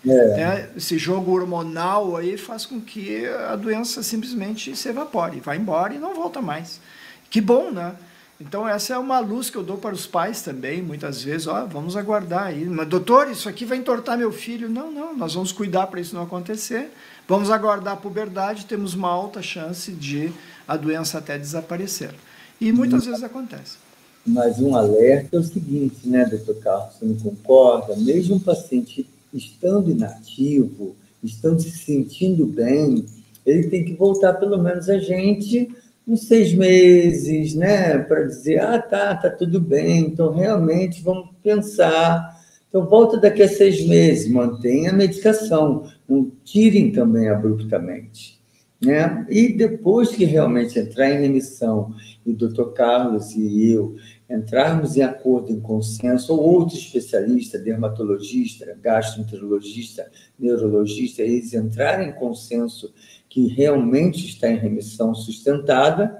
Esse jogo hormonal aí faz com que a doença simplesmente se evapore, vai embora e não volta mais. Que bom, né? Então, essa é uma luz que eu dou para os pais também, muitas vezes, vamos aguardar aí. Mas, doutor, isso aqui vai entortar meu filho. Não, nós vamos cuidar para isso não acontecer. Vamos aguardar a puberdade, temos uma alta chance de a doença até desaparecer. E muitas vezes acontece. Mas um alerta é o seguinte, né, doutor Carlos, você não concorda? Mesmo um paciente estando inativo, estando se sentindo bem, ele tem que voltar pelo menos a gente uns 6 meses, né, para dizer, tá tudo bem, então realmente vamos pensar. Então, volta daqui a 6 meses, mantenha a medicação, não tirem também abruptamente, né? E depois que realmente entrar em remissão, e o doutor Carlos e eu entrarmos em acordo, em consenso, ou outro especialista, dermatologista, gastroenterologista, neurologista, eles entrarem em consenso que realmente está em remissão sustentada,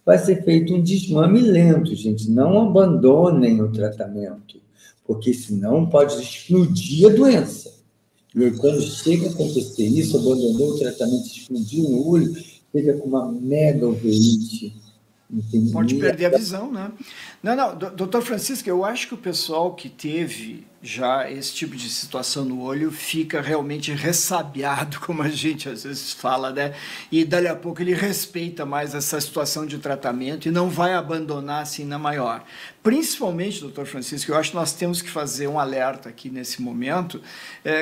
vai ser feito um desmame lento, gente. Não abandonem o tratamento, porque senão pode explodir a doença. E aí, quando chega a acontecer isso, abandonou o tratamento, explodiu o olho, fica com uma mega overite. Pode perder a visão, né? Não, doutor Francisco, eu acho que o pessoal que teve já esse tipo de situação no olho fica realmente ressabiado, como a gente às vezes fala, né? E dali a pouco ele respeita mais essa situação de tratamento e não vai abandonar assim na maior. Principalmente, doutor Francisco, eu acho que nós temos que fazer um alerta aqui nesse momento,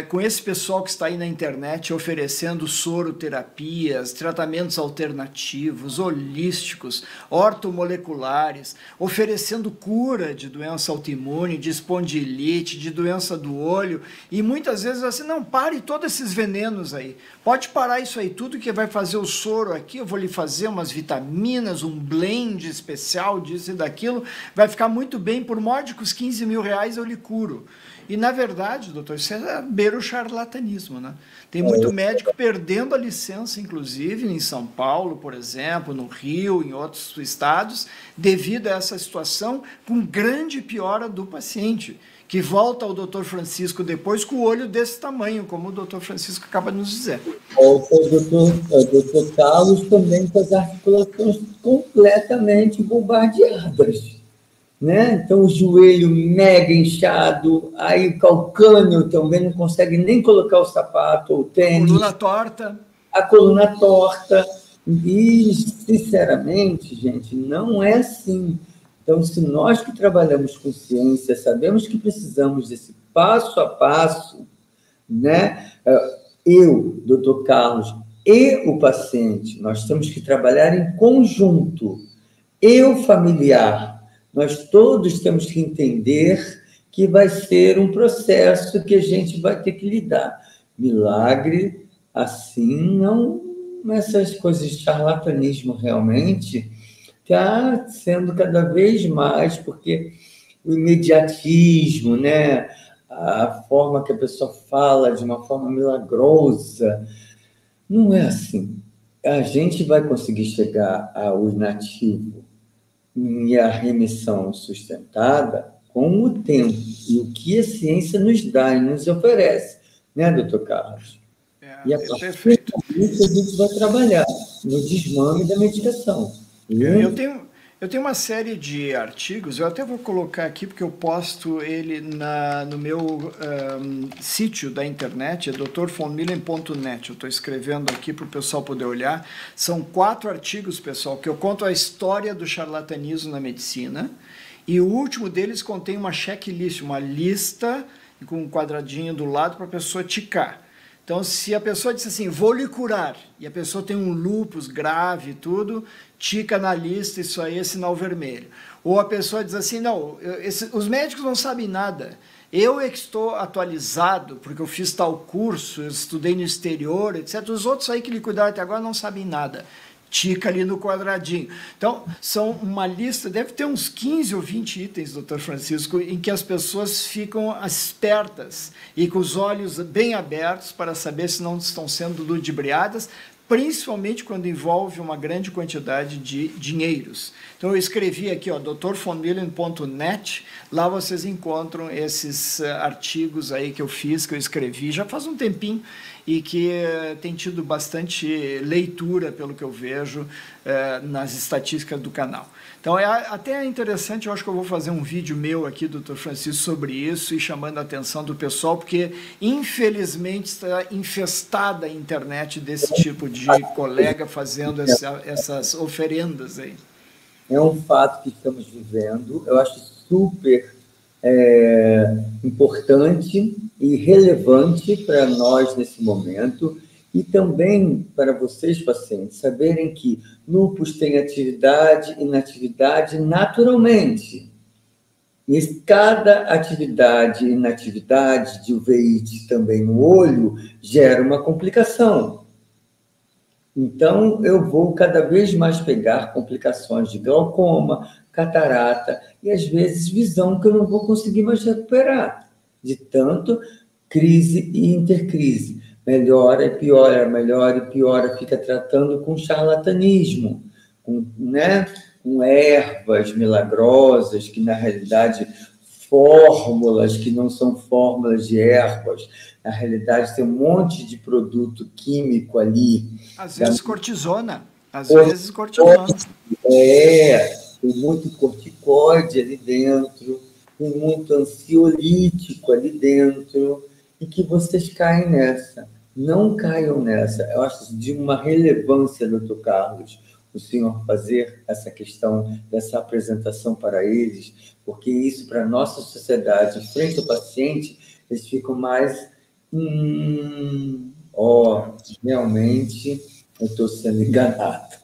com esse pessoal que está aí na internet oferecendo soroterapias, tratamentos alternativos, holísticos, ortomoleculares, oferecendo cura de doença autoimune, de espondilite, de doença do olho, e muitas vezes assim, não, pare todos esses venenos aí, pode parar isso aí tudo que vai fazer o soro aqui, eu vou lhe fazer umas vitaminas, um blend especial disso e daquilo, vai ficar muito bem, por módicos 15 mil reais eu lhe curo. E, na verdade, doutor, isso beira o charlatanismo, né? Tem muito médico perdendo a licença, inclusive, em São Paulo, por exemplo, no Rio, em outros estados, devido a essa situação, com grande piora do paciente, que volta ao doutor Francisco depois com o olho desse tamanho, como o doutor Francisco acaba de nos dizer. Volta o doutor Carlos também com as articulações completamente bombardeadas, né? Então, o joelho mega inchado, aí o calcâneo também não consegue nem colocar o sapato ou o tênis. Coluna torta. A coluna torta. E, sinceramente, gente, não é assim. Então, se nós que trabalhamos com ciência, sabemos que precisamos desse passo a passo, né? Eu, doutor Carlos, e o paciente, nós temos que trabalhar em conjunto. Eu, familiar, nós todos temos que entender que vai ser um processo que a gente vai ter que lidar. Milagre, assim, não, essas coisas de charlatanismo realmente está sendo cada vez mais, porque o imediatismo, né? A forma que a pessoa fala de uma forma milagrosa, não é assim. A gente vai conseguir chegar ao inativo e a remissão sustentada com o tempo e o que a ciência nos dá e nos oferece, né, doutor Carlos? E a partir disso a gente vai trabalhar no desmame da medicação. Eu tenho uma série de artigos, eu até vou colocar aqui porque eu posto ele no meu sítio da internet, é drfonmilen.net. Eu estou escrevendo aqui para o pessoal poder olhar. São 4 artigos, pessoal, que eu conto a história do charlatanismo na medicina. E o último deles contém uma checklist, uma lista com um quadradinho do lado para a pessoa ticar. Então, se a pessoa diz assim, vou lhe curar, e a pessoa tem um lúpus grave e tudo, tica na lista, isso aí é sinal vermelho. Ou a pessoa diz assim, não, os médicos não sabem nada, Eu é que estou atualizado, porque eu fiz tal curso, eu estudei no exterior, etc. Os outros aí que lhe cuidaram até agora não sabem nada. Tica ali no quadradinho. Então, são uma lista, deve ter uns 15 ou 20 itens, doutor Francisco, em que as pessoas ficam espertas e com os olhos bem abertos para saber se não estão sendo ludibriadas, principalmente quando envolve uma grande quantidade de dinheiros. Então, eu escrevi aqui, drfonmillen.net, lá vocês encontram esses artigos aí que eu fiz, que eu escrevi, já faz um tempinho, e que tem tido bastante leitura, pelo que eu vejo, nas estatísticas do canal. Então, é até interessante, eu acho que eu vou fazer um vídeo meu aqui, doutor Francisco, sobre isso e chamando a atenção do pessoal, porque, infelizmente, está infestada a internet desse tipo de colega fazendo essas oferendas aí. É um fato que estamos vivendo, eu acho super importante e relevante para nós nesse momento, e também para vocês, pacientes, saberem que lúpus tem atividade e inatividade naturalmente. E cada atividade e inatividade de uveíte também no olho gera uma complicação. Então, eu vou cada vez mais pegar complicações de glaucoma, catarata e, às vezes, visão que eu não vou conseguir mais recuperar, de tanto crise e intercrise. Melhora e piora, melhora e piora, fica tratando com charlatanismo, com ervas milagrosas, que, na realidade, fórmulas que não são fórmulas de ervas. Na realidade, tem um monte de produto químico ali. Às vezes cortisona. Tem muito corticoide ali dentro, tem muito ansiolítico ali dentro, e que vocês caem nessa. Não caiam nessa. Eu acho de uma relevância, doutor Carlos, o senhor fazer essa questão dessa apresentação para eles, porque isso, para a nossa sociedade, frente ao paciente, eles ficam mais... realmente eu estou sendo enganado.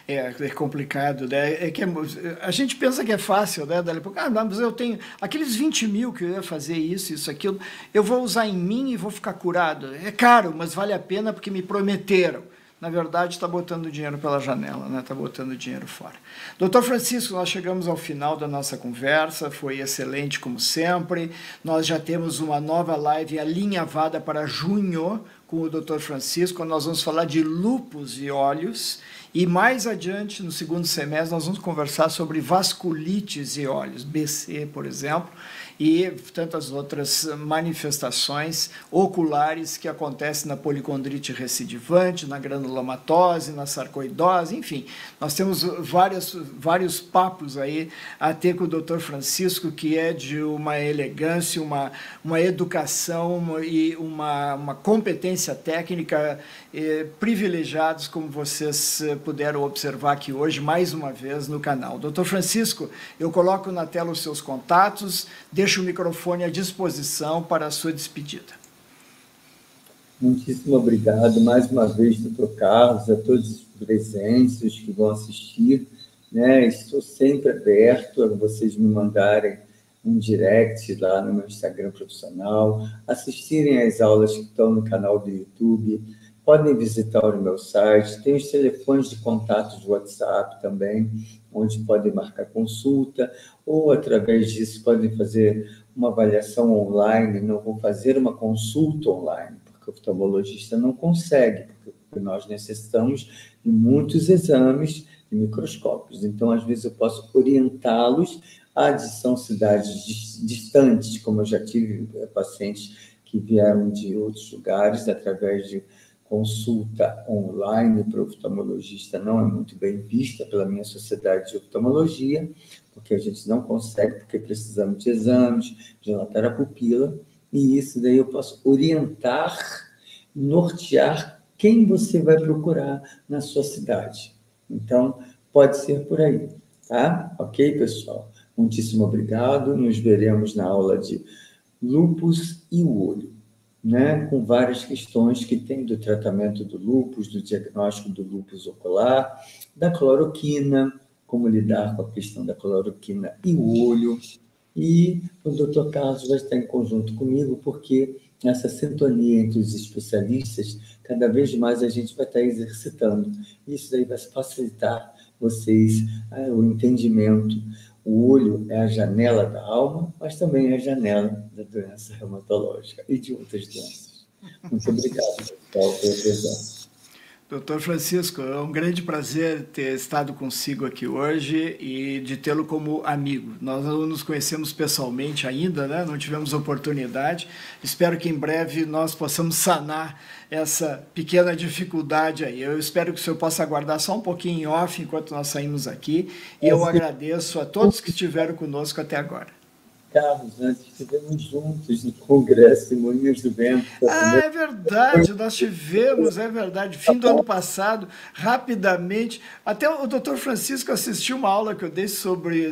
É complicado, né? A gente pensa que é fácil, né? Mas eu tenho aqueles 20 mil que eu ia fazer isso, aquilo, eu vou usar em mim e vou ficar curado. É caro, mas vale a pena porque me prometeram. Na verdade, está botando dinheiro pela janela, né? Está botando dinheiro fora. Doutor Francisco, nós chegamos ao final da nossa conversa, foi excelente como sempre. Nós já temos uma nova live alinhavada para junho com o doutor Francisco, nós vamos falar de lúpus e olhos, e mais adiante, no segundo semestre, nós vamos conversar sobre vasculites e olhos, BC, por exemplo, e tantas outras manifestações oculares que acontecem na policondrite recidivante, na granulomatose, na sarcoidose, enfim. Nós temos vários papos aí a ter com o Dr. Francisco, que é de uma elegância, uma educação e uma competência técnica privilegiados, como vocês puderam observar aqui hoje, mais uma vez, no canal. Dr. Francisco, eu coloco na tela os seus contatos, deixo o microfone à disposição para a sua despedida. Muitíssimo obrigado mais uma vez, doutor Carlos, a todos os presentes, os que vão assistir, né? Estou sempre aberto a vocês me mandarem um direct lá no meu Instagram profissional, assistirem às aulas que estão no canal do YouTube, podem visitar o meu site, tem os telefones de contato de WhatsApp também, onde podem marcar consulta, ou através disso podem fazer uma avaliação online. Não vou fazer uma consulta online, porque o oftalmologista não consegue, porque nós necessitamos de muitos exames e microscópios. Então, às vezes, eu posso orientá-los são cidades distantes, como eu já tive pacientes que vieram de outros lugares, através de consulta online para o oftalmologista não é muito bem vista pela minha sociedade de oftalmologia, porque a gente não consegue, porque precisamos de exames, dilatar a pupila, e isso daí eu posso orientar, nortear quem você vai procurar na sua cidade. Então, pode ser por aí, tá? Ok, pessoal? Muitíssimo obrigado, nos veremos na aula de lúpus e o olho, né, com várias questões que tem do tratamento do lúpus, do diagnóstico do lúpus ocular, da cloroquina, como lidar com a questão da cloroquina e o olho, E o doutor Carlos vai estar em conjunto comigo, porque essa sintonia entre os especialistas, cada vez mais a gente vai estar exercitando. Isso daí vai facilitar vocês o entendimento. O olho é a janela da alma, mas também é a janela da doença reumatológica e de outras doenças. Muito obrigado, pessoal, pela presença. Doutor Francisco, é um grande prazer ter estado consigo aqui hoje e de tê-lo como amigo. Nós não nos conhecemos pessoalmente ainda, né? Não tivemos oportunidade. Espero que em breve nós possamos sanar essa pequena dificuldade aí. Eu espero que o senhor possa aguardar só um pouquinho em off enquanto nós saímos aqui. E eu agradeço a todos que estiveram conosco até agora. Carlos, nós estivemos juntos no Congresso de Moinhos do Vento. É verdade, nós tivemos, é verdade, fim do ano passado, rapidamente, até o doutor Francisco assistiu uma aula que eu dei sobre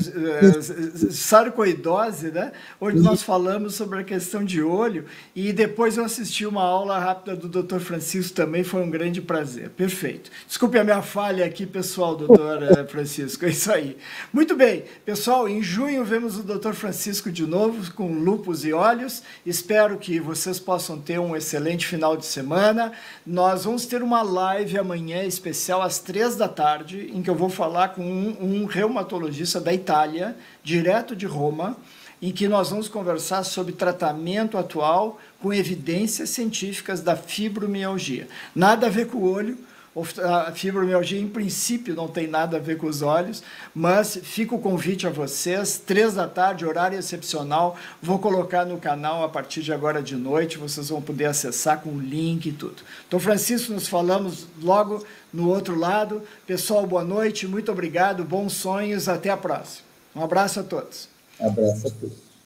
sarcoidose, né? Onde nós falamos sobre a questão de olho, e depois eu assisti uma aula rápida do doutor Francisco também, foi um grande prazer, perfeito. Desculpe a minha falha aqui, pessoal, doutor Francisco, é isso aí. Muito bem, pessoal, em junho vemos o doutor Francisco de novo, com lúpus e olhos. Espero que vocês possam ter um excelente final de semana. Nós vamos ter uma live amanhã especial às 3 da tarde, em que eu vou falar com um reumatologista da Itália, direto de Roma, em que nós vamos conversar sobre tratamento atual com evidências científicas da fibromialgia. Nada a ver com o olho. A fibromialgia, em princípio, não tem nada a ver com os olhos, mas fica o convite a vocês, 3 da tarde, horário excepcional, vou colocar no canal a partir de agora de noite, vocês vão poder acessar com o link e tudo. Então, Francisco, nos falamos logo no outro lado. Pessoal, boa noite, muito obrigado, bons sonhos, até a próxima. Um abraço a todos. Abraço a todos.